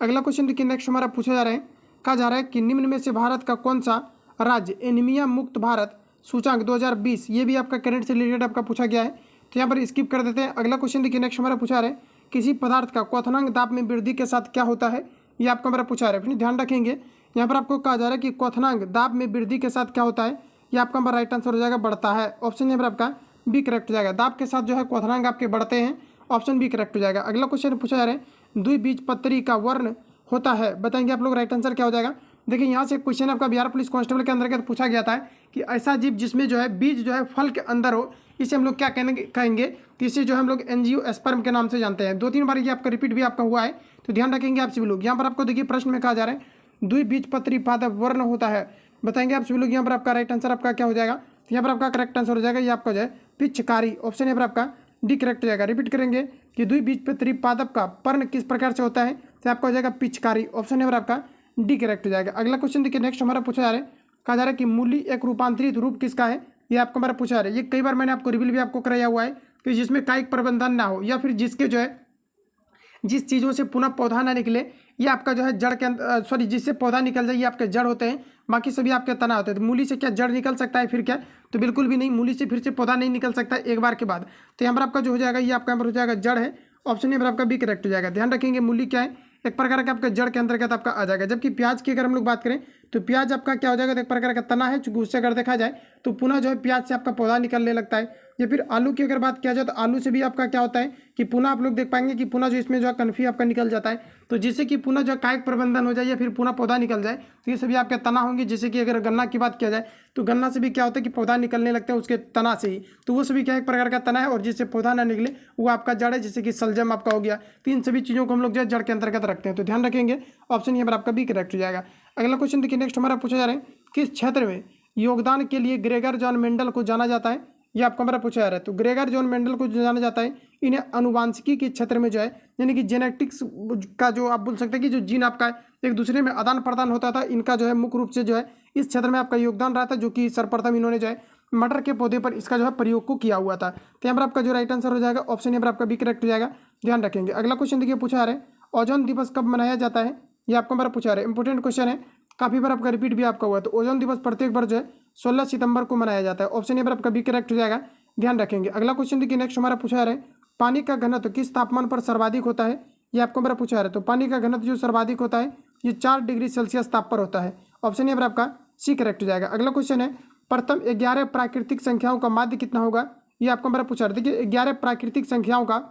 अगला क्वेश्चन देखिए, नेक्स्ट हमारा पूछा जा रहा है, कहा जा रहा है कि निम्न में से भारत का कौन सा राज्य एनीमिया मुक्त भारत सूचांक 2020, ये भी आपका करंट से रिलेटेड आपका पूछा गया है, तो यहाँ पर स्किप कर देते हैं। अगला क्वेश्चन देखिए, नेक्स्ट हमारा पूछा रहा है, किसी पदार्थ का क्वथनांक दाब में वृद्धि के साथ क्या होता है? ये आपको हमारा पूछा रहा है। फिर ध्यान रखेंगे, यहाँ पर आपको कहा जा रहा है कि क्वथनांक दाब में वृद्धि के साथ क्या होता है? ये आपका हमारा राइट आंसर हो जाएगा बढ़ता है। ऑप्शन यहाँ पर आपका बी करेक्ट हो जाएगा। दाब के साथ जो है क्वथनांक आपके बढ़ते हैं, ऑप्शन बी करेक्ट हो जाएगा। अगला क्वेश्चन पूछा जा रहा है, द्विबीजपत्री का वर्ण होता है, बताएंगे आप लोग राइट आंसर क्या हो जाएगा। देखिए यहाँ से क्वेश्चन आपका बिहार पुलिस कांस्टेबल के अंतर्गत पूछा गया था कि ऐसा जीव जिसमें जो है बीज जो है फल के अंदर हो, इसे हम लोग क्या कहेंगे? तो इसे जो हम लोग एंजियोस्पर्म के नाम से जानते हैं। 2-3 बार ये आपका रिपीट भी आपका हुआ है, तो ध्यान रखेंगे आप सभी लोग। यहाँ पर आपको देखिए प्रश्न में कहा जा रहा है द्विबीजपत्री पादप वर्ण होता है, बताएंगे आप सभी लोग। यहाँ पर आपका राइट आंसर आपका क्या हो जाएगा? तो यहाँ पर आपका करेक्ट आंसर हो जाएगा ये आपका जो है पिचकारी। ऑप्शन यहाँ पर आपका डी करेक्ट हो जाएगा। रिपीट करेंगे कि द्विबीजपत्री पादप का पर्ण किस प्रकार से होता है, तो आपका हो जाएगा पिचकारी। ऑप्शन यहाँ पर आपका डी करेक्ट हो जाएगा। अगला क्वेश्चन देखिए, नेक्स्ट हमारा पूछा जा रहा है, कहा जा रहा है कि मूली एक रूपांतरित रूप किसका है? ये आपको हमारा पूछा जा रहा है। ये कई बार मैंने आपको रिवील भी आपको कराया हुआ है कि जिसमें कायिक प्रबंधन ना हो या फिर जिसके जो है जिस चीज़ों से पुनः पौधा ना निकले, ये आपका जो है जड़ के अंदर, सॉरी जिससे पौधा निकल जाए ये आपके जड़ होते हैं, बाकी सभी आपके तना होते हैं। तो मूली से क्या जड़ निकल सकता है फिर क्या? तो बिल्कुल भी नहीं, मूली से फिर से पौधा नहीं निकल सकता एक बार के बाद। तो यहाँ पर आपका जो हो जाएगा ये आपका यहाँ पर हो जाएगा जड़ है। ऑप्शन यहाँ पर आपका बी करेक्ट हो जाएगा। ध्यान रखेंगे मूली क्या है? एक प्रकार का आपका जड़ के अंतर्गत आपका आ जाएगा। जबकि प्याज की अगर हम लोग बात करें तो प्याज आपका क्या हो जाएगा? तो एक प्रकार का तना है, चूंकि उससे अगर देखा जाए तो पुनः जो है प्याज से आपका पौधा निकलने लगता है। या फिर आलू की अगर बात किया जाए तो आलू से भी आपका क्या होता है कि पुनः आप लोग देख पाएंगे कि पुनः जो इसमें जो है कन्फी आपका निकल जाता है, तो जिससे कि पुनः जो कायिक प्रबंधन हो जाए या फिर पुनः पौधा निकल जाए, तो ये सभी आपके तना होंगे। जैसे कि अगर गन्ना की बात किया जाए तो गन्ना से भी क्या होता है कि पौधा निकलने लगते हैं उसके तना से ही, तो वो सभी क्या एक प्रकार का तना है, और जिससे पौधा ना निकले वो आपका जड़ है, जैसे कि सलजम आपका हो गया। तो इन सभी चीज़ों को हम लोग जो है जड़ के अंतर्गत रखते हैं, तो ध्यान रखेंगे ऑप्शन यहाँ पर आपका बी करेक्ट हो जाएगा। अगला क्वेश्चन देखिए, नेक्स्ट हमारा पूछा जा रहा है, किस क्षेत्र में योगदान के लिए ग्रेगर जॉन मेंडल को जाना जाता है? ये आपको हमारा पूछा जा रहा है। तो ग्रेगर जॉन मेंडल को जो जाना जाता है, इन्हें अनुवांशिकी के क्षेत्र में जो है यानी कि जेनेटिक्स का जो आप बोल सकते हैं कि जो जीन आपका एक दूसरे में आदान प्रदान होता था, इनका जो है मुख्य रूप से जो है इस क्षेत्र में आपका योगदान रहा था, जो कि सर्वप्रथम इन्होंने जो है मटर के पौधे पर इसका जो है प्रयोग को किया हुआ था। तो यहाँ पर आपका जो राइट आंसर हो जाएगा ऑप्शन यहाँ पर आपका बी करेक्ट हो जाएगा। ध्यान रखेंगे। अगला क्वेश्चन देखिए पूछा जा रहा है, ओजोन दिवस कब मनाया जाता है? ये आपको हमारा पूछा रहा है। इंपॉर्टेंट क्वेश्चन है, काफ़ी बार आपका रिपीट भी आपका हुआ है। तो ओजोन दिवस प्रत्येक बार जो है 16 सितंबर को मनाया जाता है। ऑप्शन यहाँ पर आपका बी करेक्ट हो जाएगा। ध्यान रखेंगे। अगला क्वेश्चन देखिए, नेक्स्ट हमारा पूछा जा रहा है, पानी का घनत्व किस तापमान पर सर्वाधिक होता है? ये आपको हमारा पूछा जा रहा है। तो पानी का घनत्व जो सर्वाधिक होता है ये 4 डिग्री सेल्सियस ताप पर होता है। ऑप्शन यहाँ पर आपका सी करेक्ट हो जाएगा। अगला क्वेश्चन है, प्रथम 11 प्राकृतिक संख्याओं का माध्य कितना होगा? ये आपको हमारा पूछा रहा है। देखिए 11 प्राकृतिक संख्याओं का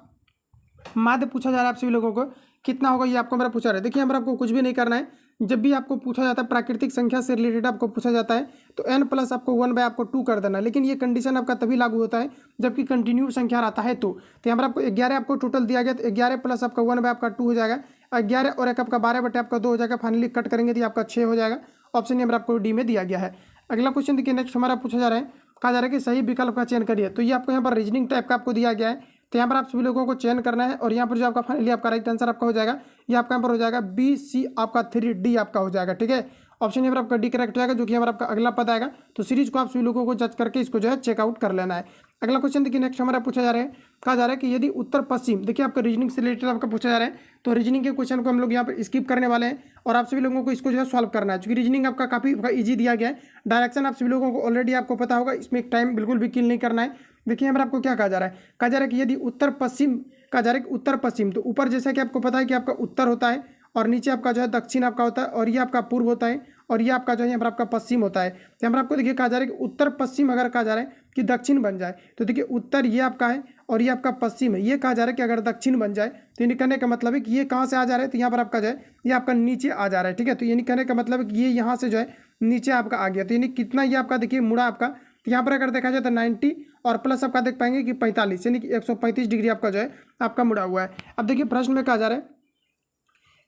माध्य पूछा जा रहा है आप सभी लोगों को कितना होगा, ये आपको हमारा पूछा रहा है। देखिए यहाँ पर आपको कुछ भी नहीं करना है। जब भी आपको पूछा जाता है प्राकृतिक संख्या से रिलेटेड आपको पूछा जाता है तो n प्लस आपको 1 बाय आपको 2 कर देना। लेकिन ये कंडीशन आपका तभी लागू होता है जबकि कंटिन्यू संख्या रहता है। तो यहाँ पर आपको 11 आपको टोटल दिया गया, तो 11 प्लस आपका 1 बाय आपका 2 हो जाएगा। 11 और एक आपका 12 बटे आपका 2 हो जाएगा। फाइनली कट करेंगे तो आपका 6 हो जाएगा। ऑप्शन यहाँ पर आपको डी में दिया गया है। अगला क्वेश्चन देखिए, नेक्स्ट हमारा पूछा जा रहा है, कहा जा रहा है कि सही विकल्प का चयन करिए। तो ये आपको यहाँ पर रीजनिंग टाइप का आपको दिया गया है। तो यहाँ पर आप सभी लोगों को चयन करना है और यहाँ पर जो आपका फाइनली आपका राइट आंसर आपका हो जाएगा ये आपका यहाँ पर हो जाएगा बी सी आपका 3D आपका हो जाएगा। ठीक है। ऑप्शन यहाँ पर आपका डी करेक्ट हो जाएगा, जो कि यहाँ पर आपका अगला पद आएगा। तो सीरीज को आप सभी लोगों को जज करके इसको जो है चेकआउट कर लेना है। अगला क्वेश्चन देखिए नेक्स्ट हमारा पूछा जा रहा है, कहा जा रहा है कि यदि उत्तर पश्चिम, देखिए आपका रीजनिंग से रिलेटेड आपका पूछा जा रहा है, तो रीजनिंग के क्वेश्चन को हम लोग यहाँ पर स्किप करने वाले हैं और आप सभी लोगों को इसको जो है सॉल्व करना है, क्योंकि रीजनिंग आपका काफी ईजी दिया गया है। डायरेक्शन आप सभी लोगों को ऑलरेडी आपको पता होगा, इसमें एक टाइम बिल्कुल भी किल नहीं करना है। देखिए यहाँ पर आपको क्या कहा जा रहा है, कहा जा रहा है कि यदि उत्तर पश्चिम, कहा जा रहा है कि उत्तर पश्चिम, तो ऊपर जैसा कि आपको पता है कि आपका उत्तर होता है और नीचे आपका जो है दक्षिण आपका होता है और ये आपका पूर्व होता है और ये आपका जो है यहाँ पर आपका पश्चिम होता है। तो यहाँ पर आपको देखिए कहा जा रहा है कि उत्तर पश्चिम अगर कहा जा रहा है कि दक्षिण बन जाए, तो देखिए उत्तर ये आपका है और ये आपका पश्चिम है, ये कहा जा रहा है कि अगर दक्षिण बन जाए तो ये कहने का मतलब है कि ये कहाँ से आ जा रहा है, तो यहाँ पर आपका जो है ये आपका नीचे आ जा रहा है, ठीक है। तो ये कहने का मतलब है कि ये यहाँ से जो है नीचे आपका आ गया, तो यानी कितना ये आपका देखिए मुड़ा आपका, तो यहाँ पर अगर देखा जाए तो 90 और प्लस आपका देख पाएंगे कि 45, यानी कि 135 डिग्री आपका जो है आपका मुड़ा हुआ है। अब देखिए प्रश्न में कहा जा रहा है,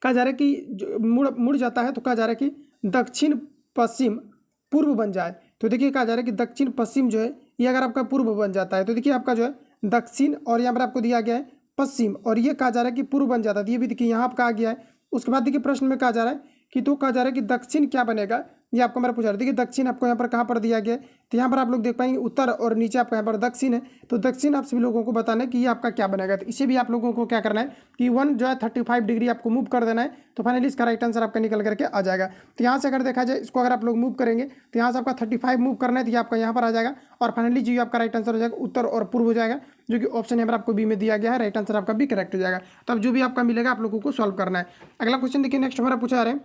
कहा जा रहा है कि मुड़ जाता है, तो कहा जा रहा है कि दक्षिण पश्चिम पूर्व बन जाए। तो देखिए कहा जा रहा है कि दक्षिण पश्चिम जो है ये अगर आपका पूर्व बन जाता है, तो देखिए आपका जो है दक्षिण और यहाँ पर आपको दिया गया है पश्चिम और ये कहा जा रहा है कि पूर्व बन जाता है, तो ये भी देखिए यहाँ आपका आ गया है। उसके बाद देखिए प्रश्न में कहा जा रहा है कि, तो कहा जा रहा है कि दक्षिण क्या बनेगा, ये आपको मेरा पूछा रहा है। देखिए दक्षिण आपको यहाँ पर कहाँ पर दिया गया है, तो यहाँ पर आप लोग देख पाएंगे उत्तर और नीचे आपका यहाँ पर दक्षिण है, तो दक्षिण आप सभी लोगों को बताना है कि ये आपका क्या बनेगा। तो इसे भी आप लोगों को क्या करना है कि 1 जो है 35 डिग्री आपको मूव कर देना है, तो फाइनली इसका राइट आंसर आपका निकल करके आ जाएगा। तो यहाँ से अगर देखा जाए इसको अगर आप लोग मूव करेंगे तो यहाँ से आपका 35 मूव करना है, तो ये आपका यहाँ पर आ जाएगा और फाइनली जो आपका राइट आंसर हो जाएगा उत्तर और पूर्व हो जाएगा, जो कि ऑप्शन यहाँ पर आपको बी में दिया गया है, राइट आंसर आपका भी करेक्ट हो जाएगा। तो अब जो भी आपका मिलेगा आप लोगों को सॉल्व करना है। अगला क्वेश्चन देखिए नेक्स्ट हमारा पूछा जा रहा है,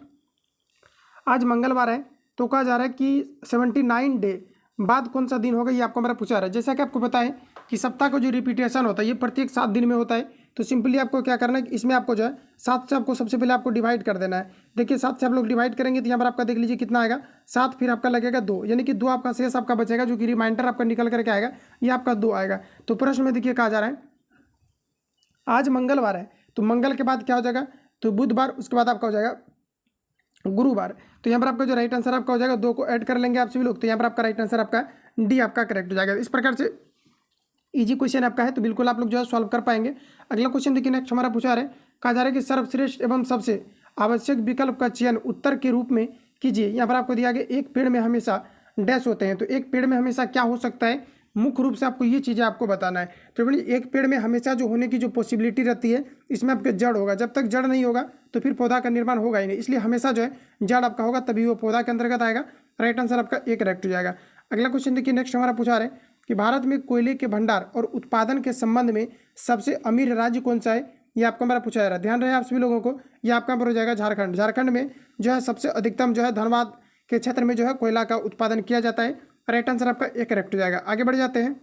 आज मंगलवार है, तो कहा जा रहा है कि 79 डे बाद कौन सा दिन होगा, ये आपको हमारा पूछा रहा है। जैसा कि आपको पता है कि सप्ताह का जो रिपीटेशन होता है ये प्रत्येक 7 दिन में होता है, तो सिंपली आपको क्या करना है कि इसमें आपको जो है 7 से आपको सबसे पहले आपको डिवाइड कर देना है। देखिए 7 से आप लोग डिवाइड करेंगे तो यहाँ पर आपका देख लीजिए कितना आएगा 7, फिर आपका लगेगा 2, यानी कि 2 आपका शेष आपका बचेगा, जो कि रिमाइंडर आपका निकल करके आएगा, ये आपका 2 आएगा। तो प्रश्न में देखिए कहा जा रहा है आज मंगलवार है, तो मंगल के बाद क्या हो जाएगा, तो बुधवार, उसके बाद आपका हो जाएगा गुरुवार। तो यहाँ पर आपका जो राइट आंसर आपका हो जाएगा 2 को ऐड कर लेंगे आप सभी लोग, तो यहाँ पर आपका राइट आंसर आपका डी आपका करेक्ट हो जाएगा। इस प्रकार से इजी क्वेश्चन आपका है, तो बिल्कुल आप लोग जो है सॉल्व कर पाएंगे। अगला क्वेश्चन देखिए नेक्स्ट हमारा पूछा रहा है, कहा जा रहा है कि सर्वश्रेष्ठ एवं सबसे आवश्यक विकल्प का चयन उत्तर के रूप में कीजिए। यहाँ पर आपको दिया गया एक पेड़ में हमेशा डैश होते हैं, तो एक पेड़ में हमेशा क्या हो सकता है, मुख्य रूप से आपको ये चीज़ें आपको बताना है। तो बोलिए एक पेड़ में हमेशा जो होने की जो पॉसिबिलिटी रहती है, इसमें आपके जड़ होगा, जब तक जड़ नहीं होगा तो फिर पौधा का निर्माण होगा ही नहीं, इसलिए हमेशा जो है जड़ आपका होगा तभी वो पौधा के अंतर्गत आएगा। राइट आंसर आपका एक करेक्ट हो जाएगा। अगला क्वेश्चन देखिए नेक्स्ट हमारा पूछा रहे कि भारत में कोयले के भंडार और उत्पादन के संबंध में सबसे अमीर राज्य कौन सा है, ये आपको हमारा पूछा जा रहा है। ध्यान रहे आप सभी लोगों को, ये आपका पर हो जाएगा झारखंड। झारखंड में जो है सबसे अधिकतम जो है धनबाद के क्षेत्र में जो है कोयला का उत्पादन किया जाता है। राइट आंसर आपका एक करेक्ट हो जाएगा। आगे बढ़ जाते हैं।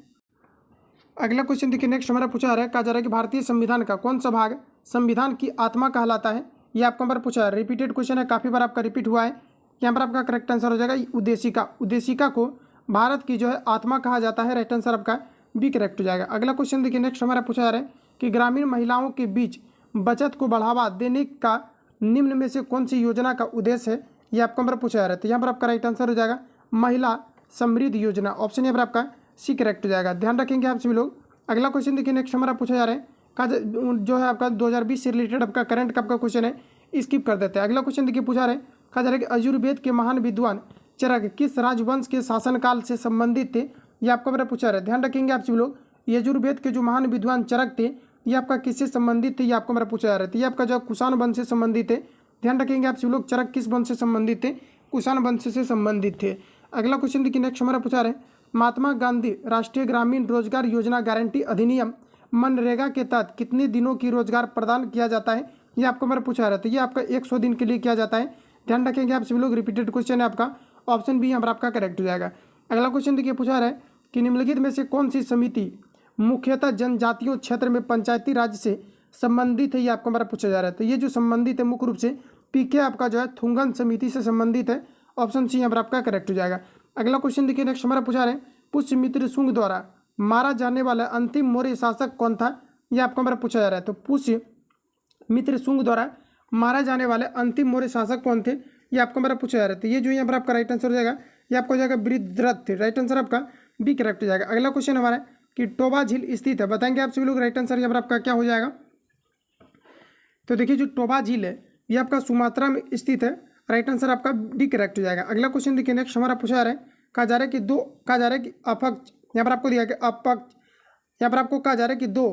अगला क्वेश्चन देखिए नेक्स्ट हमारा पूछा रहा है, कहा जा रहा है कि भारतीय संविधान का कौन सा भाग संविधान की आत्मा कहलाता है, ये आपको हमारा पूछा है। रिपीटेड क्वेश्चन है, काफ़ी बार आपका रिपीट हुआ है। यहाँ पर आपका करेक्ट आंसर हो जाएगा उद्देशिका। उद्देशिका को भारत की जो है आत्मा कहा जाता है। राइट आंसर आपका बी करेक्ट हो जाएगा। अगला क्वेश्चन देखिए नेक्स्ट हमारा पूछा जा रहा है कि ग्रामीण महिलाओं के बीच बचत को बढ़ावा देने का निम्न में से कौन सी योजना का उद्देश्य है, ये आपको हमारा पूछा जा रहा है। तो यहाँ पर आपका राइट आंसर हो जाएगा महिला समृद्धि योजना। ऑप्शन यहाँ पर आपका सी करेक्ट हो जाएगा। ध्यान रखेंगे आप सभी लोग। अगला क्वेश्चन देखिए नेक्स्ट हमारा पूछा जा रहा है, का जो है आपका 2020 से रिलेटेड आपका करंट का आपका क्वेश्चन है, स्किप कर देते हैं। अगला क्वेश्चन देखिए पूछा रहा है, कहा जा रहा है कि आयुर्वेद के महान विद्वान चरक किस राजवंश के शासनकाल से संबंधित थे, ये आपको मेरा पूछा रहा है। ध्यान रखेंगे आप सभी लोग, यजुर्वेद के जो महान विद्वान चरक थे ये आपका किससे संबंधित थे, ये आपको मेरा पूछा जा रहा है। तो ये आपका जो कुषाण वंश से संबंधित है। ध्यान रखेंगे आप सभी लोग, चरक किस वंश से संबंधित थे, कुषाण वंश से संबंधित थे। अगला क्वेश्चन देखिए नेक्स्ट हमारा पूछा रहे, महात्मा गांधी राष्ट्रीय ग्रामीण रोजगार योजना गारंटी अधिनियम मनरेगा के तहत कितने दिनों की रोजगार प्रदान किया जाता है, ये आपको मेरा पूछा रहा है। तो ये आपका 100 दिन के लिए किया जाता है। ध्यान रखेंगे आप सभी लोग, रिपीटेड क्वेश्चन है आपका, ऑप्शन बी यहाँ पर आपका करेक्ट हो जाएगा। अगला क्वेश्चन देखिए पूछा रहा है कि निम्नलिखित में से कौन सी समिति मुख्यतः जनजातियों क्षेत्र में पंचायती राज से संबंधित है, ये आपको हमारा पूछा जा रहा है। तो ये जो संबंधित है मुख्य रूप से पीके आपका जो है थुंगन समिति से संबंधित है। ऑप्शन सी यहाँ पर आपका करेक्ट हो जाएगा। अगला क्वेश्चन देखिए नेक्स्ट हमारा पूछा रहे, पुष्यमित्र शुंग द्वारा मारा जाने वाला अंतिम मौर्य शासक कौन था, ये आपको हमारा पूछा जा रहा है। तो पुष्यमित्र शुंग द्वारा मारा जाने वाले अंतिम मौर्य शासक कौन थे, ये आपको हमारा पूछा जा रहा है। तो ये जो यहाँ पर आपका राइट आंसर हो जाएगा, ये आपको हो जाएगा वृद्धरथ। राइट आंसर आपका बी करेक्ट हो जाएगा। अगला क्वेश्चन हमारा है कि टोबा झील स्थित है, बताएंगे आप सभी लोग। राइट आंसर यहाँ पर आपका क्या हो जाएगा, तो देखिए जो टोबा झील है ये आपका सुमात्रा में स्थित है। राइट आंसर आपका डी करेक्ट हो जाएगा। अगला क्वेश्चन देखिए नेक्स्ट हमारा पूछा जा रहा है, कहा जा रहा है कि दो, कहा जा रहा है कि अपक्ष, यहाँ पर आपको दिया गया अपक्ष, यहाँ पर आपको कहा जा रहा है कि दो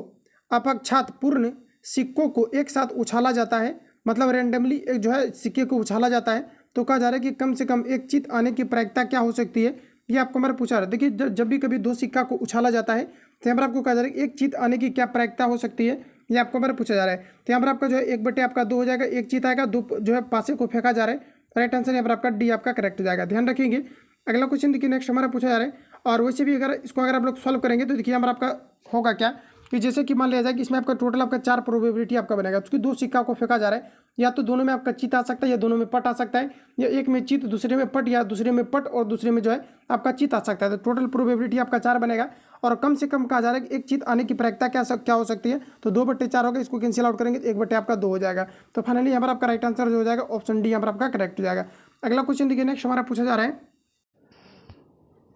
अपक्षात पूर्ण सिक्कों को एक साथ उछाला जाता है, मतलब रेंडमली एक जो है सिक्के को उछाला जाता है, तो कहा जा रहा है कि कम से कम एक चित आने की प्रायिकता क्या हो सकती है, ये आपको हमारा पूछा रहा है। देखिए जब भी कभी दो सिक्का को उछाला जाता है तो यहाँ पर आपको कहा जा रहा है कि एक चित आने की क्या प्रायिकता हो सकती है, ये आपको हमारा पूछा जा रहा है। तो यहाँ पर आपका जो है 1/2 आपका 2 हो जाएगा, एक चित आएगा, दो जो है पासे को फेंका जा रहा है, राइट आंसर यहाँ पर आपका डी आपका करेक्ट हो जाएगा, ध्यान रखेंगे। अगला क्वेश्चन देखिए नेक्स्ट हमारा पूछा जा रहा है, और वैसे भी अगर इसको अगर आप लोग सॉल्व करेंगे तो देखिए यहाँ पर आपका होगा क्या कि जैसे कि मान लिया जाए कि इसमें आपका टोटल आपका 4 प्रोबेबिलिटी आपका बनेगा, क्योंकि दो सिक्का को फेंका जा रहा है, या तो दोनों में आपका चित आ सकता है या दोनों में पट आ सकता है, या एक में चित दूसरे में पट, या दूसरे में पट और दूसरे में जो है आपका चित आ सकता है। तो टोटल प्रोबेबिलिटी आपका 4 बनेगा, और कम से कम कहा जा रहा है कि एक चित आने की प्रायिकता क्या हो सकती है, तो 2/4 होगा, इसको कैंसिल आउट करेंगे तो 1/2 आपका 2 हो जाएगा। तो फाइनली यहाँ पर आपका राइट आंसर जो हो जाएगा ऑप्शन डी यहाँ पर आपका करेक्ट हो जाएगा। अगला क्वेश्चन देखिए नेक्स्ट हमारा पूछा जा रहा है,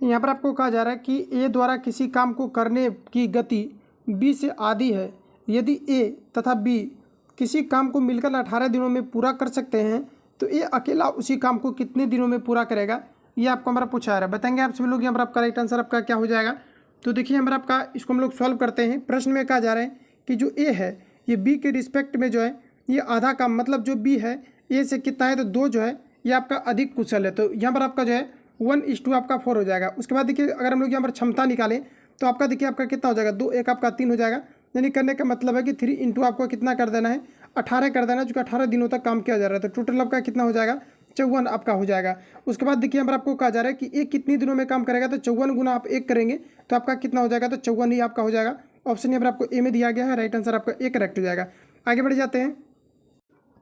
यहाँ पर आपको कहा जा रहा है कि ए द्वारा किसी काम को करने की गति बी से आधी है, यदि ए तथा बी किसी काम को मिलकर 18 दिनों में पूरा कर सकते हैं तो ए अकेला उसी काम को कितने दिनों में पूरा करेगा, ये आपको हमारा पूछा जा रहा है। बताएंगे आप सभी लोग यहाँ पर आपका राइट आंसर आपका क्या हो जाएगा। तो देखिए यहाँ पर आपका इसको हम लोग सॉल्व करते हैं। प्रश्न में कहा जा रहा है कि जो ए है ये बी के रिस्पेक्ट में जो है ये आधा काम, मतलब जो बी है ए से कितना है तो 2 जो है ये आपका अधिक कुशल है, तो यहाँ पर आपका जो है 1:2 आपका 4 हो जाएगा। उसके बाद देखिए अगर हम लोग यहाँ पर क्षमता निकालें तो आपका देखिए आपका कितना हो जाएगा, 2 1 आपका 3 हो जाएगा, यानी करने का मतलब है कि 3 इंटू आपको कितना कर देना है, 18 कर देना है, जो कि 18 दिनों तक काम किया जा रहा है, तो टोटल आपका कितना हो जाएगा, 54 आपका हो जाएगा। उसके बाद देखिए यहाँ पर आपको कहा जा रहा है कि एक कितनी दिनों में काम करेगा, तो 54 गुना आप 1 करेंगे तो आपका कितना हो जाएगा, तो 54 ही आपका हो जाएगा। ऑप्शन यहाँ पर आपको ए में दिया गया है, राइट आंसर आपका ए करेक्ट हो जाएगा। आगे बढ़ जाते हैं।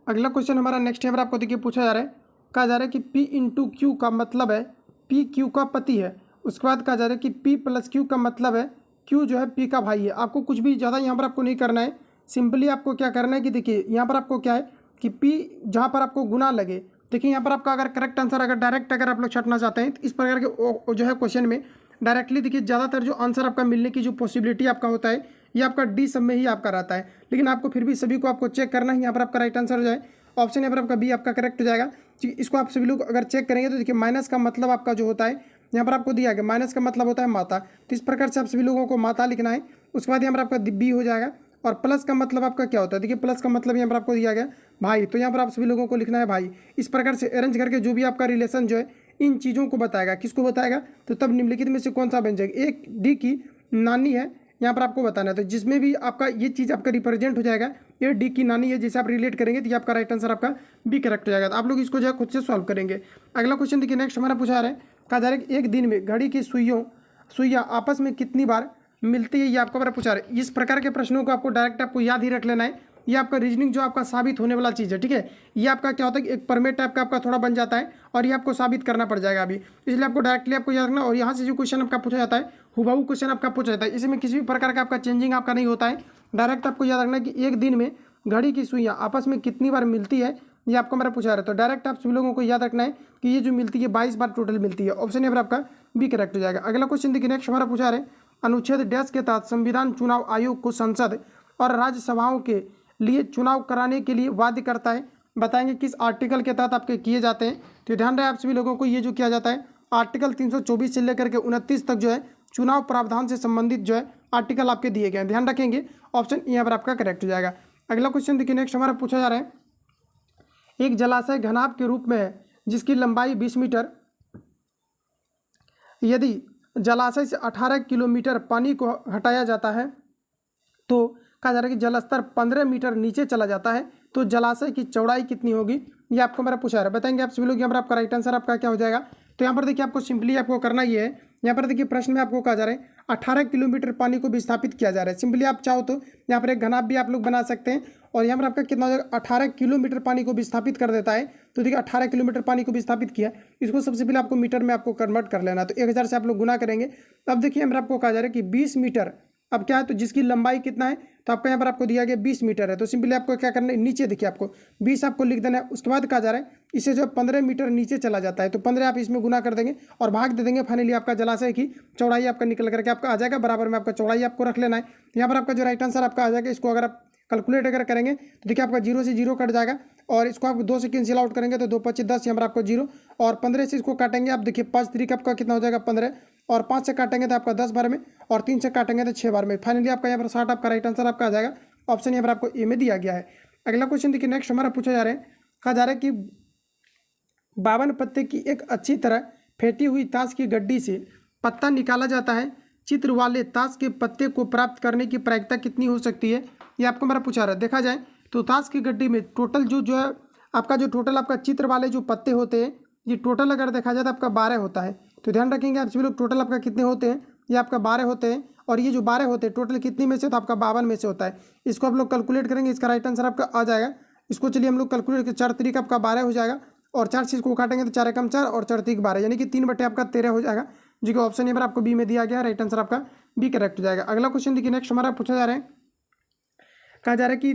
अगला क्वेश्चन हमारा नेक्स्ट यहाँ पर आपको देखिए पूछा जा रहा है, कहा जा रहा है कि पी इंटू क्यू का मतलब है पी क्यू का पति है। उसके बाद कहा जा रहा है कि पी प्लस क्यू का मतलब है क्यू जो है पी का भाई है। आपको कुछ भी ज़्यादा यहाँ पर आपको नहीं करना है, सिंपली आपको क्या करना है कि देखिए यहाँ पर आपको क्या है कि पी जहाँ पर आपको गुना लगे, देखिए यहाँ पर आपका अगर करेक्ट आंसर अगर डायरेक्ट अगर आप लोग छटना चाहते हैं तो इस प्रकार के जो है क्वेश्चन में डायरेक्टली देखिए ज़्यादातर जो आंसर आपका मिलने की जो पॉसिबिलिटी आपका होता है ये आपका डी सब में ही आपका रहता है, लेकिन आपको फिर भी सभी को आपको चेक करना है। यहाँ पर आपका राइट आंसर हो जाए ऑप्शन यहाँ पर आपका बी आपका करेक्ट हो जाएगा। इसको आप सभी लोग अगर चेक करेंगे तो देखिए माइनस का मतलब आपका जो होता है यहाँ पर आपको दिया गया, माइनस का मतलब होता है माता, तो इस प्रकार से आप सभी लोगों को माता लिखना है। उसके बाद यहाँ पर आपका बी हो जाएगा, और प्लस का मतलब आपका क्या होता है, देखिए प्लस का मतलब यहाँ पर आपको दिया गया भाई, तो यहाँ पर आप सभी लोगों को लिखना है भाई। इस प्रकार से अरेंज करके जो भी आपका रिलेशन जो है इन चीज़ों को बताएगा, किसको बताएगा, तो तब निम्नलिखित में से कौन सा बन जाएगा। एक डी की नानी है यहाँ पर आपको बताना है, तो जिसमें भी आपका ये चीज़ आपका रिप्रेजेंट हो जाएगा ये डी की नानी है, जैसे आप रिलेट करेंगे तो ये आपका राइट आंसर आपका बी करेक्ट हो जाएगा। तो आप लोग इसको जो है खुद से सॉल्व करेंगे। अगला क्वेश्चन देखिए नेक्स्ट हमारा पूछा रहा है, कहा जा रहा है कि एक दिन में घड़ी की सुइयाँ आपस में कितनी बार मिलती है, ये आपको हमारा पूछा रहा है। इस प्रकार के प्रश्नों को आपको डायरेक्ट आपको याद ही रख लेना है, ये आपका रीजनिंग जो आपका साबित होने वाला चीज़ है, ठीक है। ये आपका क्या होता है कि एक परमेट टाइप का आपका थोड़ा बन जाता है और ये आपको साबित करना पड़ जाएगा अभी, इसलिए आपको डायरेक्टली आपको याद रखना। और यहाँ से जो क्वेश्चन आपका पूछा जाता है हुबहू क्वेश्चन आपका पूछा जाता है, इसमें किसी भी प्रकार का आपका चेंजिंग आपका नहीं होता है। डायरेक्ट आपको याद रखना है कि एक दिन में घड़ी की सुइयाँ आपस में कितनी बार मिलती है, ये आपको हमारा पूछा रहा है। तो डायरेक्ट आप सभी लोगों को याद रखना है कि ये जो मिलती है 22 बार टोटल मिलती है। ऑप्शन यहाँ पर आपका बी करेक्ट हो जाएगा। अगला क्वेश्चन देखिए नेक्स्ट हमारा पूछा रहा है, अनुच्छेद डैश के तहत संविधान चुनाव आयोग को संसद और राज्यसभाओं के लिए चुनाव कराने के लिए वाध्य करता है। बताएंगे किस आर्टिकल के तहत आपके किए जाते हैं। तो ध्यान रहे आप सभी लोगों को, ये जो किया जाता है आर्टिकल 324 से लेकर के 29 तक जो है चुनाव प्रावधान से संबंधित जो है आर्टिकल आपके दिए गए हैं, ध्यान रखेंगे। ऑप्शन यहाँ पर आपका करेक्ट हो जाएगा। अगला क्वेश्चन देखिए नेक्स्ट हमारा पूछा जा रहा है, एक जलाशय घनाभ के रूप में है जिसकी लंबाई 20 मीटर, यदि जलाशय से 18 किलोमीटर पानी को हटाया जाता है तो कहा जा रहा है कि जलस्तर 15 मीटर नीचे चला जाता है, तो जलाशय की चौड़ाई कितनी होगी, ये आपको मेरा पूछा है। बताएंगे आप सभी लोग। यहाँ पर आपका राइट आंसर आपका क्या हो जाएगा। तो यहाँ पर देखिए आपको सिंपली आपको करना ये है, यहाँ पर देखिए प्रश्न में आपको कहा जा रहा है 18 किलोमीटर पानी को विस्थापित किया जा रहा है। सिंपली आप चाहो तो यहाँ पर एक घनाभ भी आप लोग बना सकते हैं, और यहाँ पर आपका कितना हो जाएगा 18 किलोमीटर पानी को विस्थापित कर देता है। तो देखिए 18 किलोमीटर पानी को विस्थापित किया, इसको सबसे पहले आपको मीटर में आपको कन्वर्ट कर लेना है। तो 1000 से आप लोग गुना करेंगे। अब देखिए यहाँ पर आपको कहा जा रहा है कि 20 मीटर, अब क्या है तो जिसकी लंबाई कितना है, तो आपका यहाँ पर आपको दिया गया 20 मीटर है, तो सिंपली आपको क्या करना है, नीचे देखिए आपको 20 आपको लिख देना है। उसके बाद कहा जा रहा है इसे जो 15 मीटर नीचे चला जाता है, तो 15 आप इसमें गुना कर देंगे और भाग दे देंगे। फाइनली आपका जलाशय की चौड़ाई आपका निकल करके आपका आ जाएगा, बराबर में आपका चौड़ाई आपको रख लेना है। यहाँ पर आपका जो राइट आंसर आपका आ जाएगा, इसको अगर आप कैलकुलेट अगर करेंगे तो देखिए आपका 0 से 0 कट जाएगा, और इसको आप 2 से कैंसिल आउट करेंगे तो 2 25 10, यहाँ पर आपको 0, और 15 से इसको काटेंगे आप, देखिए 5 3 आपका कितना हो जाएगा 15, और 5 से काटेंगे तो आपका 10 बार में, और 3 से काटेंगे तो 6 बार में। फाइनली आपका यहाँ पर 60 आपका राइट आंसर आपका आ जाएगा। ऑप्शन यहाँ पर आपको ए में दिया गया है। अगला क्वेश्चन देखिए नेक्स्ट हमारा पूछा जा रहा है, कहा जा रहा है कि 52 पत्ते की एक अच्छी तरह फेंटी हुई ताश की गड्डी से पत्ता निकाला जाता है, चित्र वाले ताश के पत्ते को प्राप्त करने की प्रायिकता कितनी हो सकती है, ये आपको हमारा पूछा रहा है। देखा जाए तो ताश की गड्डी में टोटल जो है आपका जो टोटल आपका चित्र वाले जो पत्ते होते हैं, ये टोटल अगर देखा जाए तो आपका 12 होता है। तो ध्यान रखेंगे आप सभी लोग, टोटल आपका कितने होते हैं, ये आपका 12 होते हैं, और ये जो 12 होते हैं टोटल कितनी में से, तो आपका 52 में से होता है। इसको आप लोग कैलकुलेट करेंगे, इसका राइट आंसर आपका आ जाएगा। इसको चलिए हम लोग कैलकुलेट कर, 4 3 आपका 12 हो जाएगा, और 4 चीज़ को काटेंगे तो 4 एकम 4 और 4 3 12, यानी कि 3 बटे आपका 13 हो जाएगा, जो कि ऑप्शन यहाँ पर आपको बी में दिया गया है। राइट आंसर आपका बी करेक्ट हो जाएगा। अगला क्वेश्चन देखिए नेक्स्ट हमारा पूछा जा रहा है, कहा जा रहा है कि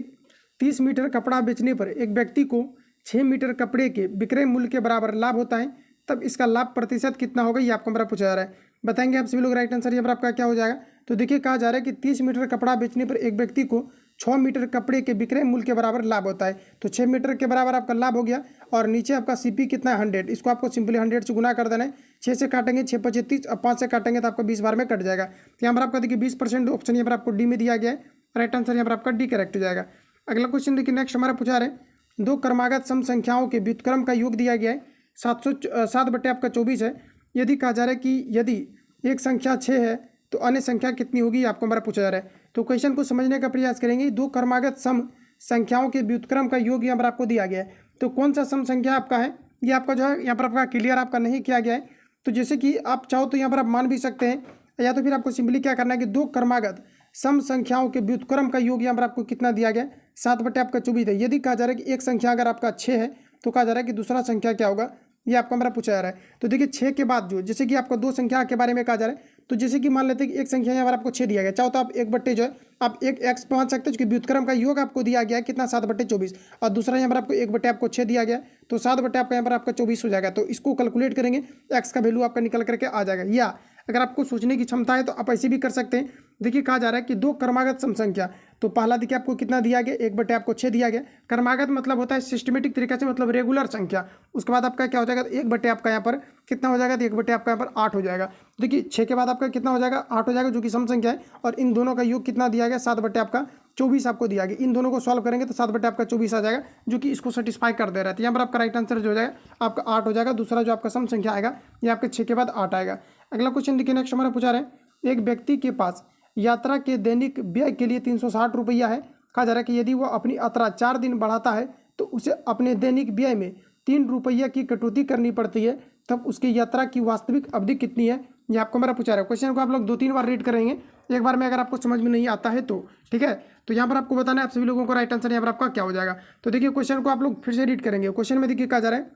30 मीटर कपड़ा बेचने पर एक व्यक्ति को 6 मीटर कपड़े के विक्रय मूल्य के बराबर लाभ होता है, तब इसका लाभ प्रतिशत कितना होगा, ये आपको हमारा पूछा जा रहा है। बताएंगे आप सभी लोग, राइट आंसर यहाँ पर आपका क्या हो जाएगा। तो देखिए कहा जा रहा है कि 30 मीटर कपड़ा बेचने पर एक व्यक्ति को 6 मीटर कपड़े के विक्रय मूल्य के बराबर लाभ होता है। तो 6 मीटर के बराबर आपका लाभ हो गया, और नीचे आपका सीपी कितना है 100, इसको आपको सिंपली 100 से गुना कर देना है। 6 से काटेंगे 6 25 30, अब 5 से काटेंगे तो आपका 20 बार में कट जाएगा। तो यहाँ पर आपका देखिए 20%, ऑप्शन यहाँ पर आपको डी में दिया गया है। राइट आंसर यहाँ पर आपका डी करेक्ट हो जाएगा। अगला क्वेश्चन देखिए नेक्स्ट हमारा पूछा रहे, 2 क्रमागत सम संख्याओं के व्युत्क्रम का योग दिया गया है, 7 बटे आपका 24 है। यदि कहा जा रहा है कि यदि एक संख्या 6 है तो अन्य संख्या कितनी होगी, आपको हमारा पूछा जा रहा है। तो क्वेश्चन को समझने का प्रयास करेंगे। 2 क्रमागत सम संख्याओं के व्युत्क्रम का योग यहाँ पर आपको दिया गया है। तो कौन सा सम संख्या आपका है, ये आपका जो है यहाँ पर आपका क्लियर आपका नहीं किया गया है। तो जैसे कि आप चाहो तो यहाँ पर आप मान भी सकते हैं, या तो फिर आपको सिंपली क्या करना है कि 2 क्रमागत सम संख्याओं के व्युत्क्रम का योग यहाँ पर आपको कितना दिया गया है, 7 बटे आपका 24 है। यदि कहा जा रहा है कि एक संख्या अगर आपका 6 है तो कहा जा रहा है कि दूसरा संख्या क्या होगा, ये आपको हमारा पूछा जा रहा है। तो देखिए 6 के बाद जो जैसे कि आपको 2 संख्या के बारे में कहा जा रहा है, तो जैसे कि मान लेते हैं कि एक संख्या यहाँ पर आपको 6 दिया गया, चाहो तो आप 1 बट्टे जो है आप 1 एक्स मान सकते हो, क्योंकि व्युत्क्रम का योग आपको दिया गया है कितना 7 बटे 24, और दूसरा यहाँ पर आपको 1 बटे आपको 6 दिया गया, तो 7 बटे आपका यहाँ पर आपका 24 हो जाएगा। तो इसको कैलकुलेट करेंगे, एक्स का वैल्यू आपका निकल करके आ जाएगा। या अगर आपको सोचने की क्षमता है तो आप ऐसे भी कर सकते हैं। देखिए कहा जा रहा है कि 2 क्रमागत सम संख्या, तो पहला देखिए आपको कितना दिया गया, 1 बटे आपको 6 दिया गया। क्रमागत मतलब होता है सिस्टमेटिक तरीके से, मतलब रेगुलर संख्या। उसके बाद आपका क्या हो जाएगा, 1 बटे आपका यहाँ पर कितना हो जाएगा, तो 1 बटे आपका यहाँ पर 8 हो जाएगा। देखिए 6 के बाद आपका कितना हो जाएगा, 8 हो जाएगा, जो कि सम संख्या है, और इन दोनों का योग कितना दिया गया, 7 बटे आपका 24 आपको दिया गया। इन दोनों को सॉल्व करेंगे तो 7 बटे आपका 24 आ जाएगा, जो कि इसको सेटिस्फाई कर दे रहा है। तो यहाँ पर आपका राइट आंसर जो हो जाएगा आपका 8 हो जाएगा। दूसरा जो आपका सम संख्या आएगा ये आपके 6 के बाद 8 आएगा। अगला क्वेश्चन देखिए नेक्स्ट हमारा पूछा रहे हैं, एक व्यक्ति के पास यात्रा के दैनिक व्यय के लिए 360 रुपया है। कहा जा रहा है कि यदि वह अपनी यात्रा 4 दिन बढ़ाता है तो उसे अपने दैनिक व्यय में 3 रुपया की कटौती करनी पड़ती है, तब उसकी यात्रा की वास्तविक अवधि कितनी है, ये आपको मेरा पूछा रहा है। क्वेश्चन को आप लोग 2-3 बार रीड करेंगे, एक बार में अगर आपको समझ में नहीं आता है तो ठीक है। तो यहाँ पर आपको बताना है आप सभी लोगों को राइट आंसर यहाँ पर आपका क्या हो जाएगा। तो देखिए क्वेश्चन को आप लोग फिर से रीड करेंगे। क्वेश्चन में देखिए कहा जा रहा है,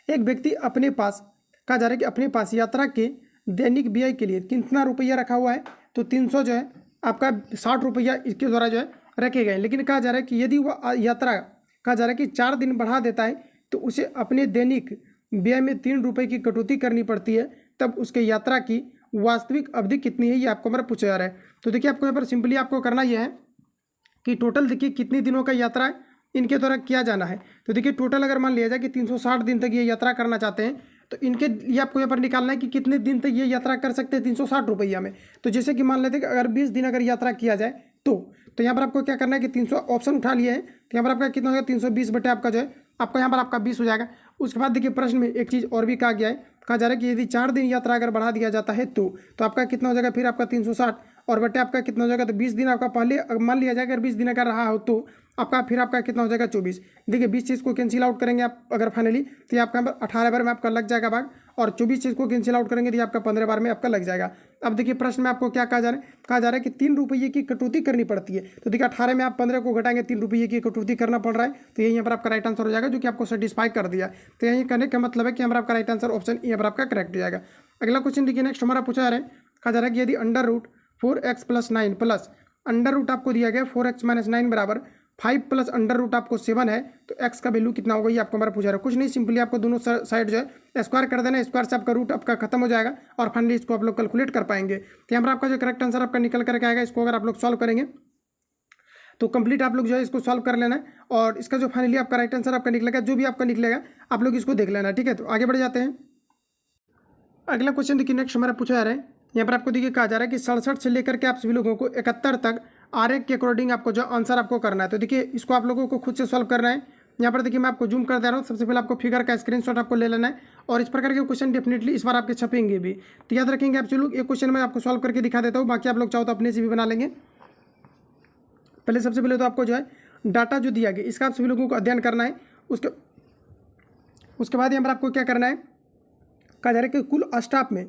एक व्यक्ति अपने पास, कहा जा रहा है कि अपने पास यात्रा के दैनिक व्यय के लिए कितना रुपया रखा हुआ है, तो 300 जो है आपका 60 रुपया इसके द्वारा जो है रखे गए। लेकिन कहा जा रहा है कि यदि वह यात्रा, कहा जा रहा है कि 4 दिन बढ़ा देता है तो उसे अपने दैनिक व्यय में 3 रुपये की कटौती करनी पड़ती है, तब उसके यात्रा की वास्तविक अवधि कितनी है, ये आपको हमारा पूछा जा रहा है। तो देखिए आपको यहाँ पर सिंपली आपको करना यह है कि टोटल देखिए कितनी दिनों का यात्रा है इनके द्वारा किया जाना है। तो देखिए टोटल अगर मान लिया जाए कि 360 दिन तक ये यात्रा करना चाहते हैं, तो इनके लिए आपको यहाँ पर निकालना है कि कितने दिन तक ये यात्रा कर सकते हैं 360 रुपया में। तो जैसे कि मान लेते हैं कि अगर 20 दिन अगर यात्रा किया जाए तो यहाँ पर आपको क्या करना है कि 300 ऑप्शन उठा लिए हैं, तो यहाँ पर आपका कितना होगा 320 बटे आपका जो है आपका यहाँ पर आपका 20 हो जाएगा। उसके बाद देखिए प्रश्न में एक चीज़ और भी कहा गया है, कहा जा रहा है कि यदि 4 दिन यात्रा अगर बढ़ा दिया जाता है तो आपका कितना हो जाएगा, फिर आपका 360 और बटे आपका कितना हो जाएगा, तो 20 दिन आपका पहले मान लिया जाएगा, अगर 20 दिन अगर रहा हो तो आपका फिर आपका कितना हो जाएगा 24। देखिए 20 चीज़ को कैंसिल आउट करेंगे आप अगर फाइनली, तो आपका 18 बार में आपका लग जाएगा भाग, और 24 चीज़ को कैंसिल आउट करेंगे तो आपका 15 बार में आपका लग जाएगा। अब देखिए प्रश्न में आपको क्या कहा जा रहा है कि 3 रुपये की कटौती करनी पड़ती है। तो देखिए 18 में आप 15 को घटाएंगे, 3 रुपये की कटौती करना पड़ रहा है, तो यही यहाँ पर आपका राइट आंसर हो जाएगा, जो कि आपको सेटिस्फाई कर दिया। तो यही करने का मतलब है कि यहाँ पर आपका राइट आंसर ऑप्शन यहाँ पर आपका करेक्ट हो जाएगा। अगला क्वेश्चन देखिए नेक्स्ट हमारा पूछा जा रहा है, कहा जा रहा है कि यदि under root 4x + 9 plus under root आपको दिया गया 4x - 9 बराबर 5 प्लस अंडर रूट आपको 7 है, तो x का वैल्यू कितना होगा, ये आपको हमारा पूछा रहा है। कुछ नहीं, सिंपली आपको दोनों साइड जो है स्क्वायर कर देना है, स्क्वायर से आपका रूट आपका खत्म हो जाएगा, और फाइनली इसको आप लोग कैलकुलेट कर पाएंगे। तो यहाँ पर आपका जो करेक्ट आंसर आपका निकल करके आएगा, इसको अगर आप लोग सॉल्व करेंगे तो कंप्लीट आप लोग जो है इसको सॉल्व कर लेना है, और इसका जो फाइनली आपका राइट आंसर आपका निकलेगा, जो भी आपका निकलेगा आप लोग इसको देख लेना, ठीक है। तो आगे बढ़ जाते हैं। अगला क्वेश्चन देखिए नेक्स्ट हमारा पूछा जा रहा है, यहाँ पर आपको देखिए कहा जा रहा है कि 67 से लेकर के आप सभी लोगों को 71 तक आरेख के अकॉर्डिंग आपको जो आंसर आपको करना है। तो देखिए इसको आप लोगों को खुद से सॉल्व करना है। यहाँ पर देखिए मैं आपको जूम कर दे रहा हूँ। सबसे पहले आपको फिगर का स्क्रीनशॉट आपको ले लेना है, और इस प्रकार के क्वेश्चन डेफिनेटली इस बार आपके छपेंगे भी, तो याद रखेंगे आप लोग। एक क्वेश्चन मैं आपको सॉल्व करके दिखा देता हूँ, बाकी आप लोग चाहो तो अपने से भी बना लेंगे। पहले सबसे पहले तो आपको जो है डाटा जो दिया गया इसका आप सभी लोगों को अध्ययन करना है। उसके बाद यहाँ पर आपको क्या करना है, कहा जा रहा है कि कुल स्टाफ में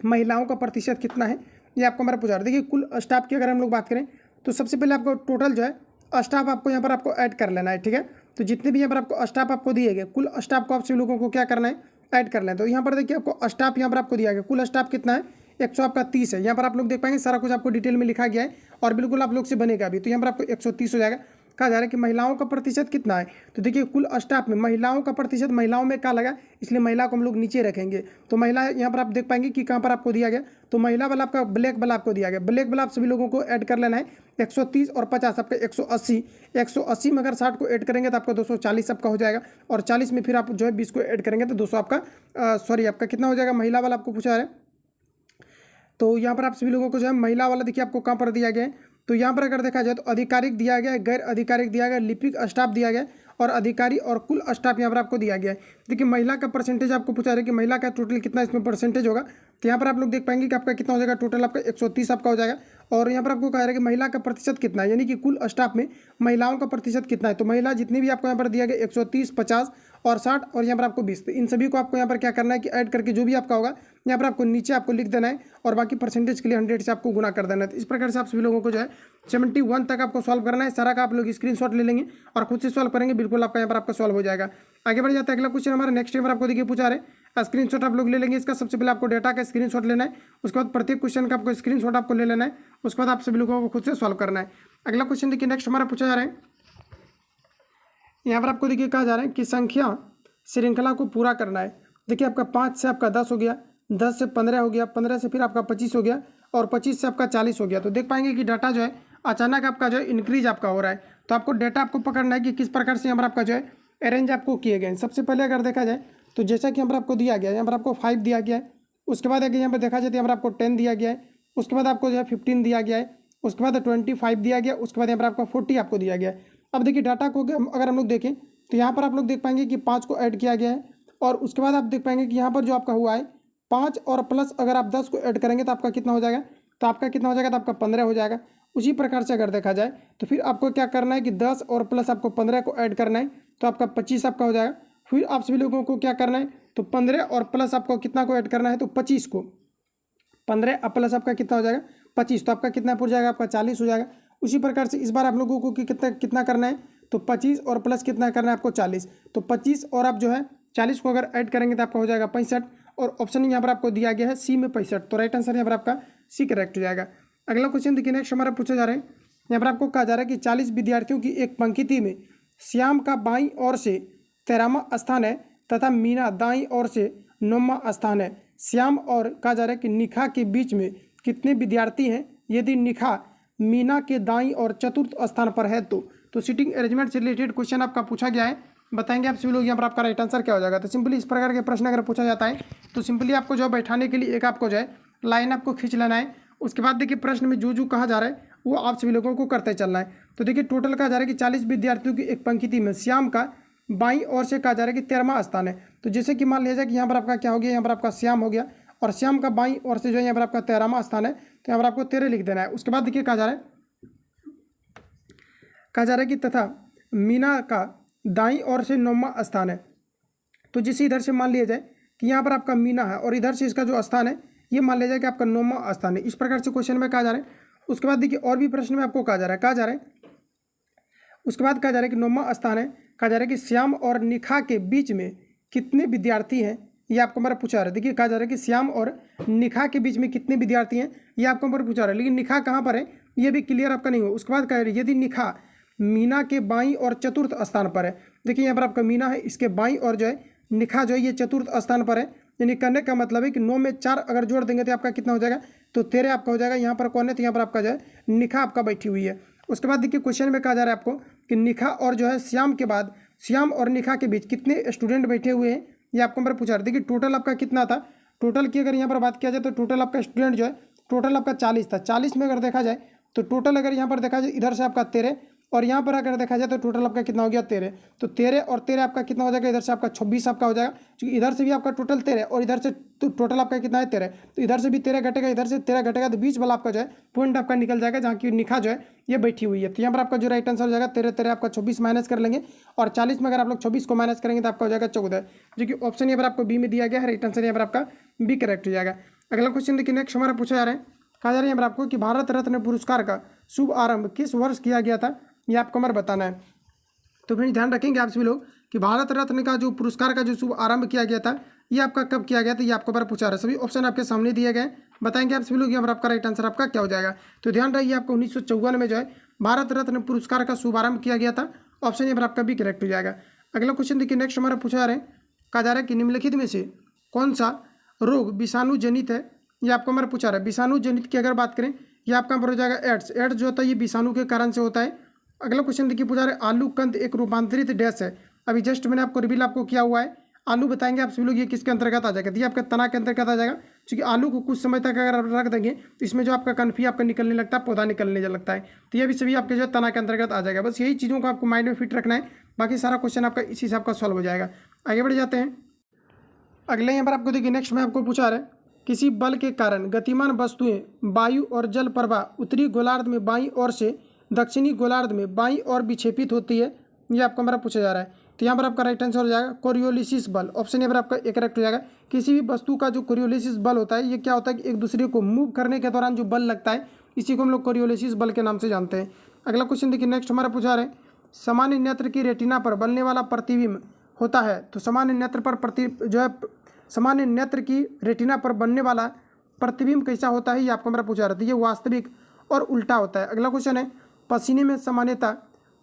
महिलाओं का प्रतिशत कितना है, ये आपको हमारा पूछा रहा है। देखिए कुल स्टाफ की अगर हम लोग बात करें तो सबसे पहले आपको टोटल जो है स्टाफ आपको यहाँ पर आपको ऐड कर लेना है, ठीक है। तो जितने भी यहाँ पर आपको स्टाफ आपको दिए गए, कुल स्टाफ को आप सभी लोगों को क्या करना है, ऐड कर लेना है। तो यहाँ पर देखिए आपको स्टाफ यहाँ पर आपको दिया गया, कुल स्टाफ कितना है, 130 है। यहाँ पर आप लोग देख पाएंगे सारा कुछ आपको डिटेल में लिखा गया है, और बिल्कुल आप लोग से बनेगा भी। तो यहाँ पर आपको 130 हो जाएगा। कहा जा रहा है कि महिलाओं का प्रतिशत कितना है, तो देखिए कुल स्टाफ में महिलाओं का प्रतिशत, महिलाओं में क्या लगा, इसलिए महिला को हम लोग नीचे रखेंगे। तो महिला यहाँ पर आप देख पाएंगे कि कहाँ पर आपको दिया गया, तो महिला वाला आपका ब्लैक वाला आपको दिया गया। ब्लैक वाला आप सभी लोगों को ऐड कर लेना है। 130 और 50 आपका 180 में अगर 60 को ऐड करेंगे तो आपका 240 आपका हो जाएगा, और 40 में फिर आप जो है 20 को ऐड करेंगे तो 200 आपका सॉरी आपका कितना हो जाएगा, महिला वाला आपको पूछा है। तो यहाँ पर आप सभी लोगों को जो है महिला वाला देखिए आपको कहाँ पर दिया गया है, तो यहाँ पर अगर देखा जाए तो आधिकारिक दिया गया है, गैर आधिकारिक दिया गया है, लिपिक स्टाफ दिया गया है, और अधिकारी और कुल स्टाफ यहाँ पर आपको दिया गया है। देखिए महिला का परसेंटेज आपको पूछा है कि महिला का टोटल कितना इसमें परसेंटेज होगा, तो यहाँ पर आप लोग देख पाएंगे कि आपका कितना हो जाएगा, टोटल आपका 130 आपका हो जाएगा। और यहाँ पर आपको कहा है कि महिला का प्रतिशत कितना है, यानी कि कुल स्टाफ में महिलाओं का प्रतिशत कितना है। तो महिला जितनी भी आपको यहाँ पर दिया गया 130, 50 और 60 और यहाँ पर आपको 20, तो इन सभी को आपको यहाँ पर क्या करना है कि ऐड करके जो भी आपका होगा यहाँ पर आपको नीचे आपको लिख देना है, और बाकी परसेंटेज के लिए 100 से आपको गुना कर देना है। तो इस प्रकार से आप सभी लोगों को जो है 71 तक आपको सॉल्व करना है। सारा का आप लोग स्क्रीनशॉट ले लेंगे और खुद से सॉल्व करेंगे, बिल्कुल आपका यहाँ पर आपका सॉल्व हो जाएगा। आगे बढ़ जाता है। अगला क्वेश्चन हमारा नेक्स्ट टाइम आपको देखिए पूछा रहे हैं, स्क्रीनशॉट आप लोग ले लेंगे इसका। सबसे पहले आपको डेटा का स्क्रीनशॉट लेना है, उसके बाद प्रत्येक क्वेश्चन का आपको स्क्रीनशॉट आपको ले लेना है, उसके बाद आप सभी लोगों को खुद से सॉल्व करना है। अगला क्वेश्चन देखिए नेक्स्ट हमारा पूछा जा रहा है, यहाँ पर आपको देखिए कहा जा रहा है कि संख्या श्रृंखला को पूरा करना है। देखिए आपका 5 से आपका 10 हो गया, 10 से 15 हो गया, 15 से फिर आपका 25 हो गया, और 25 से आपका 40 हो गया। तो देख पाएंगे कि डाटा जो है अचानक आपका जो है इंक्रीज आपका हो रहा है। तो आपको डाटा आपको पकड़ना है कि किस प्रकार से यहाँ पर आपका जो है अरेंज आपको किए गए हैं। सबसे पहले अगर देखा जाए तो जैसा कि यहाँ पर आपको दिया गया है, यहाँ पर आपको 5 दिया गया है, उसके बाद अगर यहाँ पर देखा जाए तो यहाँ पर आपको 10 दिया गया है, उसके बाद आपको जो है 15 दिया गया है, उसके बाद 25 दिया गया, उसके बाद यहाँ पर आपका 40 आपको दिया गया है। अब देखिए डाटा को अगर हम लोग देखें तो यहाँ पर आप लोग देख पाएंगे कि 5 को ऐड किया गया है, और उसके बाद आप देख पाएंगे कि यहाँ पर जो आपका हुआ है 5 और प्लस अगर आप 10 को ऐड करेंगे तो आपका कितना हो जाएगा, तो आपका कितना हो जाएगा, तो आपका 15 हो जाएगा। उसी प्रकार से अगर देखा जाए तो फिर आपको क्या करना है कि 10 और प्लस आपको 15 को ऐड करना है, तो आपका 25 आपका हो जाएगा। फिर आप सभी लोगों को क्या करना है, तो 15 और प्लस आपको कितना को ऐड करना है, तो 25 को, 15 और प्लस आपका कितना हो जाएगा, 25, तो आपका कितना पूछ जाएगा, आपका 40 हो जाएगा। उसी प्रकार से इस बार आप लोगों को कितना कितना करना है, तो 25 और प्लस कितना करना है आपको 40, तो 25 और आप जो है 40 को अगर ऐड करेंगे तो आपका हो जाएगा 65, और ऑप्शन यहाँ पर आपको दिया गया है सी में 65, तो राइट आंसर यहाँ पर आपका सी करेक्ट हो जाएगा। अगला क्वेश्चन देखिए नेक्स्ट हमारा पूछा जा रहा है, यहाँ पर आपको कहा जा रहा है कि 40 विद्यार्थियों की एक पंक्ति में श्याम का बाईं ओर से 13वां स्थान है तथा मीना दाईं ओर से 9वां स्थान है। श्याम और कहा जा रहा है कि निखा के बीच में कितने विद्यार्थी हैं, यदि निखा मीना के दाईं और चतुर्थ स्थान पर है तो सीटिंग अरेंजमेंट से रिलेटेड क्वेश्चन आपका पूछा गया है। बताएंगे आप सभी लोग यहाँ पर आपका राइट आंसर क्या हो जाएगा। तो सिंपली इस प्रकार के प्रश्न अगर पूछा जाता है तो सिंपली आपको जो बैठाने के लिए एक आपको जो है लाइन आपको खींच लेना है। उसके बाद देखिए प्रश्न में जो कहा जा रहा है वो आप सभी लोगों को करते चलना है। तो देखिए टोटल कहा जा रहा है कि 40 विद्यार्थियों की एक पंक्ति में श्याम का बाईं ओर से कहा जा रहा है कि 13वां स्थान है। तो जैसे कि मान लिया जाए कि यहाँ पर आपका क्या हो गया, यहाँ पर आपका श्याम हो गया, और श्याम का बाईं ओर से जो है यहाँ पर आपका 13वां स्थान है, तो यहाँ पर आपको 13 लिख देना है। उसके बाद देखिए कहा जा रहा है कि तथा मीना का दाईं ओर से 9वां स्थान है। तो जैसे इधर से मान लिया जाए कि यहाँ पर आपका मीना है और इधर से इसका जो स्थान है ये मान लिया जाए कि आपका 9वां स्थान है। इस प्रकार से क्वेश्चन में कहा जा रहा है। उसके बाद देखिए और भी प्रश्न में आपको कहा जा रहा है उसके बाद कहा जा रहा है कि 9वां स्थान है, कहा जा रहा है कि श्याम और निखा के बीच में कितने विद्यार्थी हैं, ये आपको हमारा पूछा रहा है। देखिए कहा जा रहा है कि श्याम और निखा के बीच में कितने विद्यार्थी हैं, ये आपको हमारा पूछा रहा है, लेकिन निखा कहाँ पर है ये भी क्लियर आपका नहीं हो। उसके बाद कह रही है यदि निखा मीना के बाईं और चतुर्थ स्थान पर है। देखिए यहाँ पर आपका मीना है, इसके बाईं और जो है निखा जो है ये चतुर्थ स्थान पर है। यानी करने का मतलब है कि 9 में 4 अगर जोड़ देंगे तो आपका कितना हो जाएगा, तो 13 आपका हो जाएगा। यहाँ पर कौन है, तो यहाँ पर आपका जो है निखा आपका बैठी हुई है। उसके बाद देखिए क्वेश्चन में कहा जा रहा है आपको कि निखा और जो है श्याम के बाद श्याम और निखा के बीच कितने स्टूडेंट बैठे हुए हैं, ये आपको नंबर पूछा रहा है। देखिए टोटल आपका कितना था, टोटल की अगर यहाँ पर बात किया जाए तो टोटल आपका स्टूडेंट जो है टोटल आपका 40 था। 40 में अगर देखा जाए तो टोटल अगर यहाँ पर देखा जाए इधर से आपका 13 और यहाँ पर अगर देखा जाए तो टोटल आपका कितना हो गया 13। तो 13 और 13 आपका कितना हो जाएगा, इधर से आपका 26 आपका हो जाएगा, क्योंकि इधर से भी आपका टोटल 13 और इधर से तो टोटल आपका कितना है 13। तो इधर से भी 13 घटेगा, इधर से 13 घटेगा, तो बीच वाला आपका जो है पॉइंट आपका निकल जाएगा जहाँ की निखा जो है ये बैठी हुई है। तो यहाँ पर आपका जो राइट आंसर हो जाएगा 13 13 आपका 26 माइनस कर लेंगे और 40 में अगर आप लोग 26 को माइनस करेंगे तो आपका हो जाएगा 14, जो कि ऑप्शन यहाँ पर आपको बी में दिया गया है। राइट आंसर यहाँ पर आपका बी करेक्ट हो जाएगा। अगला क्वेश्चन देखिए नेक्स्ट हमारा पूछा जा रहा है, कहा जा रहा है यहाँ पर आपको कि भारत रत्न पुरस्कार का शुभ आरंभ किस वर्ष किया गया था, ये आपको हमारे बताना है। तो फ्रेंड्स ध्यान रखेंगे आप सभी लोग कि भारत रत्न का जो पुरस्कार का जो शुभ आरंभ किया गया था ये आपका कब किया गया था, ये आपको बार पूछा रहा है। सभी ऑप्शन आपके सामने दिए गए, बताएंगे आप सभी लोग यहाँ पर आपका राइट आंसर आपका क्या हो जाएगा। तो ध्यान रखिए आपको 1954 में जो है भारत रत्न पुरस्कार का शुभारंभ किया गया था। ऑप्शन यहाँ पर आपका भी करेक्ट हो जाएगा। अगला क्वेश्चन देखिए नेक्स्ट हमारा पूछा जा रहा है, कहा जा रहा है कि निम्नलिखित में से कौन सा रोग विषाणु जनित है, ये आपको हमारा पूछा रहा है। विषाणु जनित की अगर बात करें ये आपका हो जाएगा एड्स। एड्स जो होता है ये विषाणु के कारण से होता है। अगला क्वेश्चन देखिए पूछा रहा है आलू कंद एक रूपांतरित डैश है। अभी जस्ट मैंने आपको रिवील आपको किया हुआ है। आलू बताएंगे आप सभी लोग ये किसके अंतर्गत आ जाएगा, ये आपका तना के अंतर्गत आ जाएगा, क्योंकि आलू को कुछ समय तक अगर आप रख देंगे तो इसमें जो आपका कनफी आपका निकलने लगता है, पौधा निकलने लगता है, तो ये भी सभी आपके जो तना के अंतर्गत आ जाएगा। बस यही चीज़ों को आपको माइंड में फिट रखना है, बाकी सारा क्वेश्चन आपका इसी हिसाब का सॉल्व हो जाएगा। आगे बढ़ जाते हैं। अगले यहाँ पर आपको देखिए नेक्स्ट में आपको पूछा रहा है, किसी बल के कारण गतिमान वस्तुएं वायु और जल प्रवाह उत्तरी गोलार्ध में बाईं ओर से दक्षिणी गोलार्ध में बाईं ओर विक्षेपित होती है, ये आपको हमारा पूछा जा रहा है। तो यहाँ पर आपका राइट आंसर हो जाएगा कोरियोलिसिस बल। ऑप्शन यहाँ पर आपका एक करेक्ट हो जाएगा। किसी भी वस्तु का जो कोरियोलिसिस बल होता है ये क्या होता है कि एक दूसरे को मूव करने के दौरान जो बल लगता है इसी को हम लोग कोरियोलिसिस बल के नाम से जानते हैं। अगला क्वेश्चन देखिए नेक्स्ट हमारा पूछा रहा है, सामान्य नेत्र की रेटिना पर बनने वाला प्रतिबिंब होता है। तो सामान्य नेत्र पर सामान्य नेत्र की रेटिना पर बनने वाला प्रतिबिंब कैसा होता है, ये आपको हमारा पूछा रहा था। ये वास्तविक और उल्टा होता है। अगला क्वेश्चन है, पसीने में सामान्यतः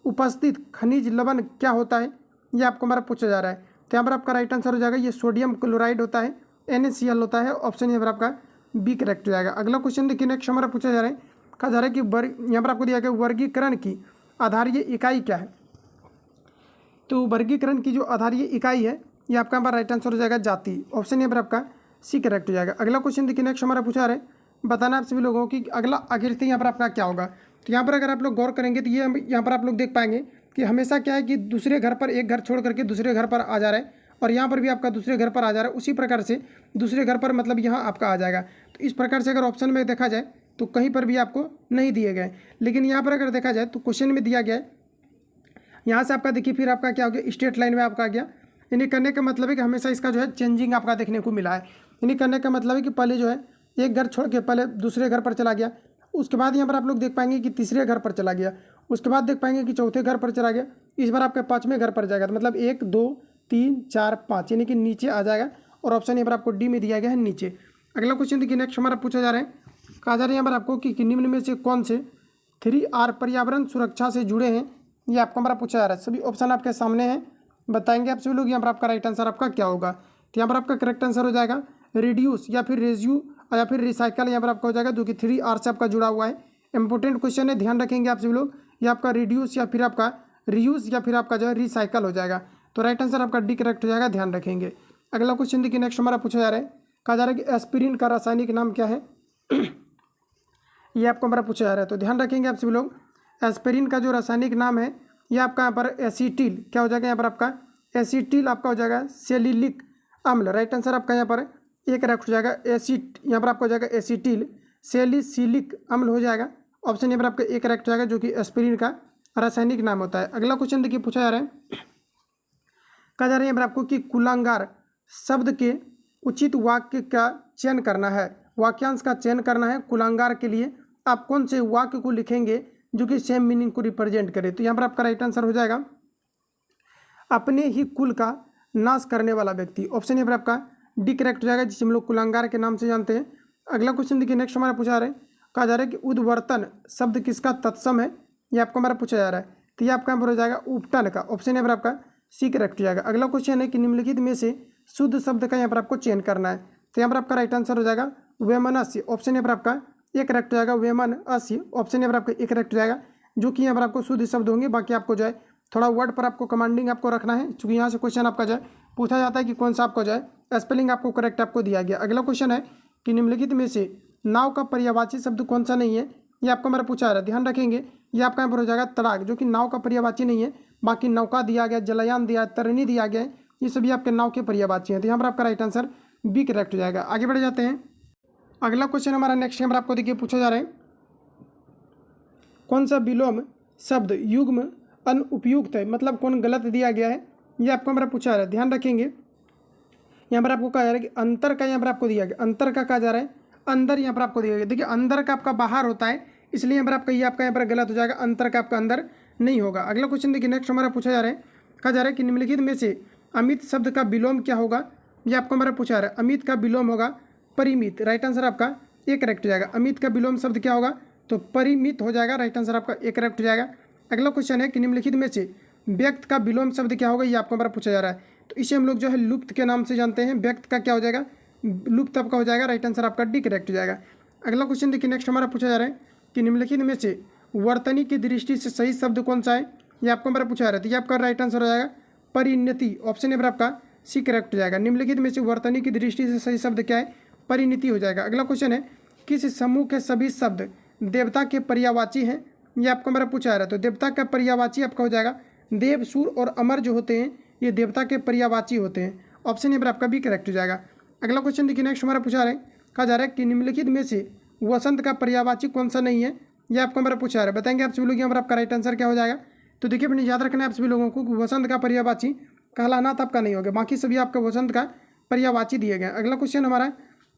उपस्थित खनिज लवण क्या होता है, ये आपको हमारा पूछा जा रहा है। तो यहाँ पर आपका राइट आंसर हो जाएगा ये सोडियम क्लोराइड होता है, NaCl होता है। ऑप्शन यहाँ पर आपका बी करेक्ट हो जाएगा। अगला क्वेश्चन देखिए नेक्स्ट हमारा पूछा जा रहा है, कहा जा रहा है कि यहाँ पर आपको दिया गया वर्गीकरण की आधारीय इकाई क्या है। तो वर्गीकरण की जो आधारीय इकाई है ये आपका यहाँ पर राइट आंसर हो जाएगा जाति। ऑप्शन यहाँ पर आपका सी करेक्ट हो जाएगा। अगला क्वेश्चन देखिए नेक्स्ट हमारा पूछा रहा है, बताना आप सभी लोगों की अगला आकृति यहाँ पर आपका क्या होगा। तो यहाँ पर अगर आप लोग गौर करेंगे तो ये यहाँ पर आप लोग देख पाएंगे कि हमेशा क्या है कि दूसरे घर पर एक घर छोड़ करके दूसरे घर पर आ जा रहा है, और यहाँ पर भी आपका दूसरे घर पर आ जा रहा है। उसी प्रकार से दूसरे घर पर मतलब यहाँ आपका आ जाएगा। तो इस प्रकार से अगर ऑप्शन में देखा जाए तो कहीं पर भी आपको नहीं दिए गए, लेकिन यहाँ पर अगर देखा जाए तो क्वेश्चन में दिया गया है। यहाँ से आपका देखिए फिर आपका क्या हो गया, स्ट्रेट लाइन में आपका आ गया। यानी करने का मतलब है कि हमेशा इसका जो है चेंजिंग आपका देखने को मिला है। यानी करने का मतलब है कि पहले जो है एक घर छोड़ के पहले दूसरे घर पर चला गया, उसके बाद यहाँ पर आप लोग देख पाएंगे कि तीसरे घर पर चला गया, उसके बाद देख पाएंगे कि चौथे घर पर चला गया, इस बार आपके पाँचवें घर पर जाएगा। तो मतलब 1 2 3 4 5 यानी कि नीचे आ जाएगा, और ऑप्शन यहाँ पर आपको डी में दिया गया है नीचे। अगला क्वेश्चन देखिए नेक्स्ट हमारा पूछा जा रहा है, कहा जा रहा है यहाँ पर आपको कि निम्न में से कौन से 3R पर्यावरण सुरक्षा से जुड़े हैं, ये आपको हमारा पूछा जा रहा है। सभी ऑप्शन आपके सामने हैं, बताएंगे आप सभी लोग यहाँ पर आपका राइट आंसर आपका क्या होगा। तो यहाँ पर आपका करेक्ट आंसर हो जाएगा रिड्यूस या फिर रेज्यू या फिर रिसाइकल, यहाँ पर आपका हो जाएगा जो कि 3R से आपका जुड़ा हुआ है। इंपॉर्टेंट क्वेश्चन है, ध्यान रखेंगे आप सभी लोग। ये आपका रिड्यूस या फिर आपका रीयूज या फिर आपका जो है रिसाइकल हो जाएगा। तो राइट आंसर आपका डी करेक्ट हो जाएगा, ध्यान रखेंगे। अगला क्वेश्चन देखिए नेक्स्ट हमारा पूछा जा रहा है, कहा जा रहा है कि एस्पिरिन का रासायनिक नाम क्या है, ये आपको हमारा पूछा जा रहा है। तो ध्यान रखेंगे आप सभी लोग, एस्पिरिन का जो रासायनिक नाम है ये आपका यहाँ पर एसीटिल क्या हो जाएगा, यहाँ पर आपका एसीटिल आपका हो जाएगा सेलिलिक अम्ल। राइट आंसर आपका यहाँ पर एक करेक्ट हो जाएगा यहाँ पर आपका हो जाएगा एसीटिल सेलिसिलिक अम्ल हो जाएगा। ऑप्शन यहाँ पर आपका एक करेक्ट हो जाएगा जो कि एस्पिरिन का रासायनिक नाम होता है। अगला क्वेश्चन देखिए पूछा जा रहा है, कहा जा रहा है यहाँ पर आपको कि कुलांगार शब्द के उचित वाक्य का चयन करना है, वाक्यांश का चयन करना है। कुलांगार के लिए आप कौन से वाक्य को लिखेंगे जो कि सेम मीनिंग को रिप्रेजेंट करे। तो यहाँ पर आपका राइट आंसर हो जाएगा अपने ही कुल का नाश करने वाला व्यक्ति। ऑप्शन यहाँ पर आपका डी करेक्ट हो जाएगा, जिसे हम लोग कुलांगार के नाम से जानते हैं। अगला क्वेश्चन देखिए नेक्स्ट हमारा पूछा जा रहा है, कहा जा रहा है कि उद्वर्तन शब्द किसका तत्सम है, ये आपको हमारा पूछा जा रहा है। तो ये आपका यहाँ पर हो जाएगा उपटन का। ऑप्शन यहाँ पर आपका सी करेक्ट हो जाएगा। अगला क्वेश्चन है कि निम्नलिखित में से शुद्ध शब्द का यहाँ पर आपको चयन करना है। तो यहाँ पर आपका राइट आंसर हो जाएगा वेमनस्य। ऑप्शन यहाँ पर आपका एक करेक्ट हो जाएगा वेमन अस्य। ऑप्शन यहाँ पर आपका एक करेक्ट हो जाएगा। जो कि यहाँ पर आपको शुद्ध शब्द होंगे। बाकी आपको जो है थोड़ा वर्ड पर आपको कमांडिंग आपको रखना है, क्योंकि यहाँ से क्वेश्चन आपका जो है पूछा जाता है कि कौन सा आपको जो है स्पेलिंग आपको करेक्ट आपको दिया गया। अगला क्वेश्चन है कि निम्नलिखित में से नाव का पर्यायवाची शब्द कौन सा नहीं है, ये आपको मेरा पूछा रहा है। ध्यान रखेंगे ये आपका यहाँ पर हो जाएगा तड़ाक, जो कि नाव का पर्यायवाची नहीं है। बाकी नौका दिया गया, जलयान दिया, तरनी दिया गया है, ये सभी आपके नाव के पर्यायवाची हैं। तो यहाँ पर आपका राइट आंसर बी करेक्ट हो जाएगा। आगे बढ़ जाते हैं। अगला क्वेश्चन हमारा नेक्स्ट यहाँ पर आपको देखिए पूछा जा रहा है, कौन सा विलोम शब्द युग्म अनुपयुक्त है, मतलब कौन गलत दिया गया है, ये आपको हमारा पूछा जा रहा है। ध्यान रखेंगे यहाँ पर आपको कहा जा रहा है कि अंतर का यहाँ पर आपको दिया गया, अंतर का कहा जा रहा है अंदर, यहाँ पर आपको दिया गया। देखिए अंदर का आपका बाहर होता है, इसलिए यहाँ पर आपका ये आपका यहाँ पर गलत हो जाएगा, अंतर का आपका अंदर नहीं होगा। अगला क्वेश्चन देखिए नेक्स्ट हमारा पूछा जा रहा है, कहा जा रहा है कि निम्नलिखित में से अमित शब्द का विलोम क्या होगा, ये आपको हमारा पूछा जा रहा है। अमित का विलोम होगा परिमित, राइट आंसर आपका ए करेक्ट हो जाएगा। अमित का विलोम शब्द क्या होगा, तो परिमित हो जाएगा, राइट आंसर आपका ए करेक्ट हो जाएगा। अगला क्वेश्चन है कि निम्नलिखित में से व्यक्त का विलोम शब्द क्या होगा, ये आपको हमारा पूछा जा रहा है। तो इसे हम लोग जो है लुप्त के नाम से जानते हैं। व्यक्त का क्या हो जाएगा, लुप्त आपका हो जाएगा, राइट आंसर आपका डी करेक्ट हो जाएगा। अगला क्वेश्चन देखिए नेक्स्ट हमारा पूछा जा रहा है कि निम्नलिखित में से वर्तनी की दृष्टि से सही शब्द कौन सा है, ये आपको हमारा पूछा जा रहा है। तो ये आपका राइट आंसर हो जाएगा परिणति, ऑप्शन नंबर आपका सी करेक्ट हो जाएगा। निम्नलिखित में से वर्तनी की दृष्टि से सही शब्द क्या है, परिणति हो जाएगा। अगला क्वेश्चन है किस समूह के सभी शब्द देवता के पर्यायवाची हैं, ये आपको हमारा पूछा जा रहा है। तो देवता का पर्यायवाची आपका हो जाएगा देव, सूर और अमर जो होते हैं ये देवता के पर्यायवाची होते हैं, ऑप्शन नंबर आपका भी करेक्ट हो जाएगा। अगला क्वेश्चन देखिए नेक्स्ट हमारा पूछा रहा है, कहा जा रहा है कि निम्नलिखित में से वसंत का पर्यायवाची कौन सा नहीं है, ये आपको हमारा पूछा रहा है। बताएंगे आप सभी लोग यहाँ पर आपका राइट आंसर क्या हो जाएगा। तो देखिए अपने याद रखना है आप सभी लोगों को कि वसंत का पर्यायवाची कहलानाथ आपका नहीं होगा, बाकी सभी आपका वसंत का पर्यायवाची दिए गए। अगला क्वेश्चन हमारा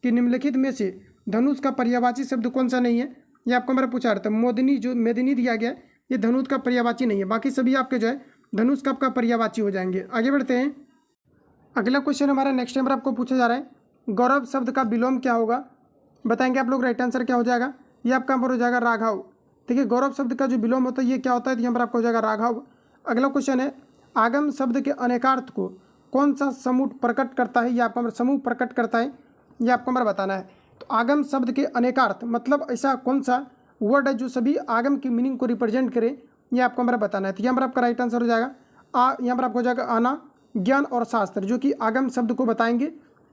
कि निम्नलिखित में से धनुष का पर्यायवाची शब्द कौन सा नहीं है, ये आपको हमारा पूछा रहा था। मोदिनी जो मेदिनी दिया गया ये धनुष का पर्यायवाची नहीं है, बाकी सभी आपके जो है धनुष का आपका पर्यायवाची हो जाएंगे। आगे बढ़ते हैं। अगला क्वेश्चन हमारा नेक्स्ट नंबर आपको पूछा जा रहा है, गौरव शब्द का विलोम क्या होगा, बताएंगे आप लोग राइट आंसर क्या हो जाएगा। ये आपका यहाँ पर हो जाएगा राघव। देखिए गौरव शब्द का जो विलोम होता है ये क्या होता है, तो यहाँ पर आपको हो जाएगा राघव। अगला क्वेश्चन है आगम शब्द के अनेकार्थ को कौन सा समूह प्रकट करता है, ये आपको समूह प्रकट करता है, ये आपको हमारा बताना है। तो आगम शब्द के अनेकार्थ मतलब ऐसा कौन सा वर्ड है जो सभी आगम की मीनिंग को रिप्रेजेंट करे, ये आपको हमारा बताना है। तो यहाँ पर आपका राइट आंसर हो जाएगा यहाँ पर आपको हो जाएगा आना, ज्ञान और शास्त्र, जो कि आगम शब्द को बताएंगे,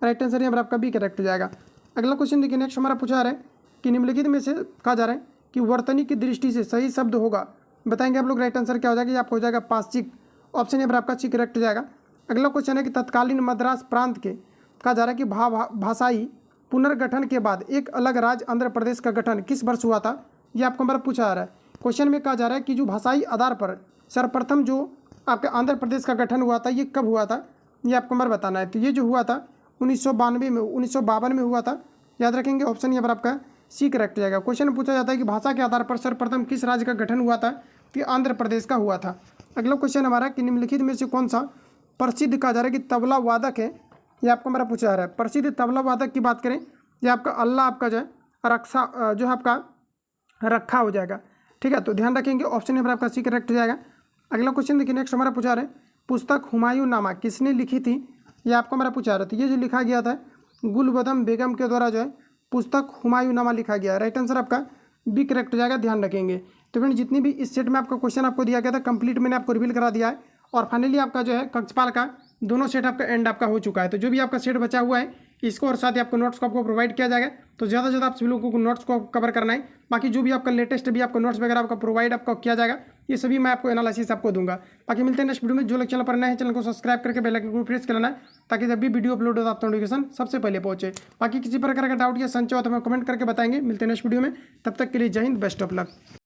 राइट आंसर यहाँ पर आपका भी करेक्ट हो जाएगा। अगला क्वेश्चन देखिए नेक्स्ट हमारा पूछा रहा है कि निम्नलिखित में से कहा जा रहा है कि वर्तनी की दृष्टि से सही शब्द होगा, बताएंगे आप लोग राइट आंसर क्या हो जाएगा। ये आपको हो जाएगा पाश्चिक, ऑप्शन यहाँ पर आपका सी करेक्ट हो जाएगा। अगला क्वेश्चन है कि तत्कालीन मद्रास प्रांत के कहा जा रहा है कि भाषाई पुनर्गठन के बाद एक अलग राज्य आंध्र प्रदेश का गठन किस वर्ष हुआ था, ये आपको हमारा पूछा जा रहा है। क्वेश्चन में कहा जा रहा है कि जो भाषाई आधार पर सर्वप्रथम जो आपके आंध्र प्रदेश का गठन हुआ था ये कब हुआ था, ये आपको हमारा बताना है। तो ये जो हुआ था 1952 में हुआ था, याद रखेंगे, ऑप्शन यहाँ पर आपका सी करेक्ट हो जाएगा। क्वेश्चन में पूछा जाता है कि भाषा के आधार पर सर्वप्रथम किस राज्य का गठन हुआ था, कि आंध्र प्रदेश का हुआ था। अगला क्वेश्चन हमारा कि निम्नलिखित में से कौन सा प्रसिद्ध कहा जा रहा है कि तबला वादक है, ये आपको हमारा पूछा जा रहा है। प्रसिद्ध तबला वादक की बात करें, ये आपका अल्लाह आपका जो है रक्षा जो है आपका रखा हो जाएगा, ठीक है। तो ध्यान रखेंगे, ऑप्शन यहाँ पर आपका सी करेक्ट हो जाएगा। अगला क्वेश्चन देखिए नेक्स्ट हमारा पूछा रहा है पुस्तक हुमायूं नामा किसने लिखी थी, ये आपको हमारा पूछा रहा था। ये जो लिखा गया था गुलबदम बेगम के द्वारा जो है पुस्तक हुमायूं नामा लिखा गया, राइट आंसर आपका बी करेक्ट हो जाएगा, ध्यान रखेंगे। तो फ्रेंड जितनी भी इस सेट में आपका क्वेश्चन आपको दिया गया था कंप्लीट मैंने आपको रिवील करा दिया है, और फाइनली आपका जो है कक्षपाल का दोनों सेट आपका एंड आपका हो चुका है। तो जो भी आपका सेट बचा हुआ है इसको और साथ ही आपको नोट्स को आपको प्रोवाइड किया जाएगा। तो ज़्यादा से ज़्यादा आप सभी लोगों को नोट्स को कवर करना है। बाकी जो भी आपका लेटेस्ट भी आपको नोट्स वगैरह आपका प्रोवाइड आपको किया जाएगा, ये सभी मैं आपको एनालिसिस आपको दूंगा। बाकी मिलते हैं नेक्स्ट वीडियो में। जो लोग चैनल पर नए हैं चैनल को सब्सक्राइब करके बेल आइकन को प्रेस कर लेना है, ताकि जब भी वीडियो अपलोड होता है आपको नोटिफिकेशन सबसे पहले पहुंचे। बाकी किसी प्रकार का डाउट या संशय हो तो हमें कमेंट करके बताएंगे। मिलते हैं नेक्स्ट वीडियो में, तब तक के लिए जय हिंद, बेस्ट ऑफ लक।